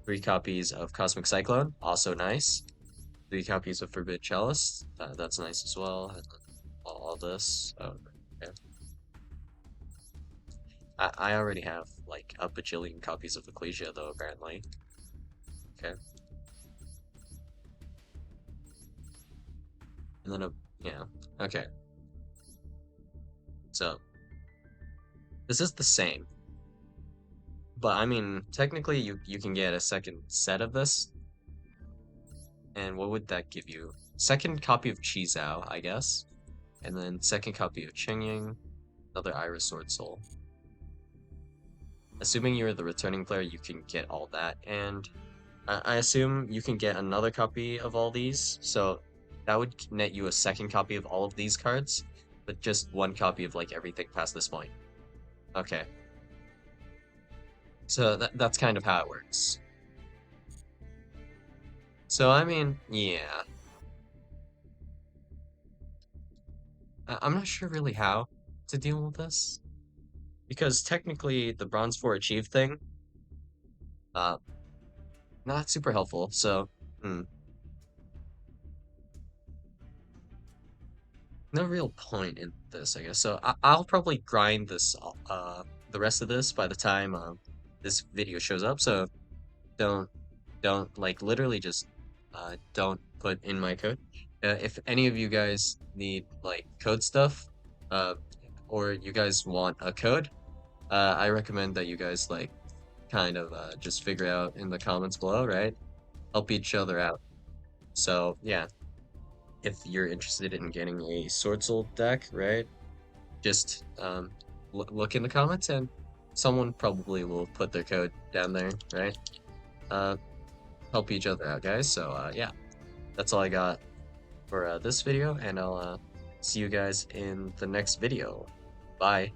Three copies of Cosmic Cyclone. Also nice. Three copies of Forbid Chalice. That's nice as well. And then all this. Oh, okay. I already have like a bajillion copies of Ecclesia though, apparently. Okay. And then yeah. Okay. So this is the same. But I mean, technically you can get a second set of this. And what would that give you? Second copy of Chizao, I guess. And then second copy of Qingying, another Iris Sword Soul. Assuming you're the returning player, you can get all that. And I assume you can get another copy of all these. So that would net you a second copy of all of these cards, but just one copy of like everything past this point. Okay. So that's kind of how it works. So I mean, yeah. I'm not sure really how to deal with this. Because technically the Bronze 4 Achieve thing, uh, not super helpful, so no real point in this, I guess. So I'll probably grind this, the rest of this by the time this video shows up. So don't like literally just don't put in my code. If any of you guys need like code stuff, uh, or you guys want a code, I recommend that you guys like kind of just figure out in the comments below, right? Help each other out. So yeah, if you're interested in getting a Sword Soul deck, right? Just look in the comments and someone probably will put their code down there, right? Uh, help each other out, guys. So yeah, that's all I got for this video, and I'll see you guys in the next video. Bye.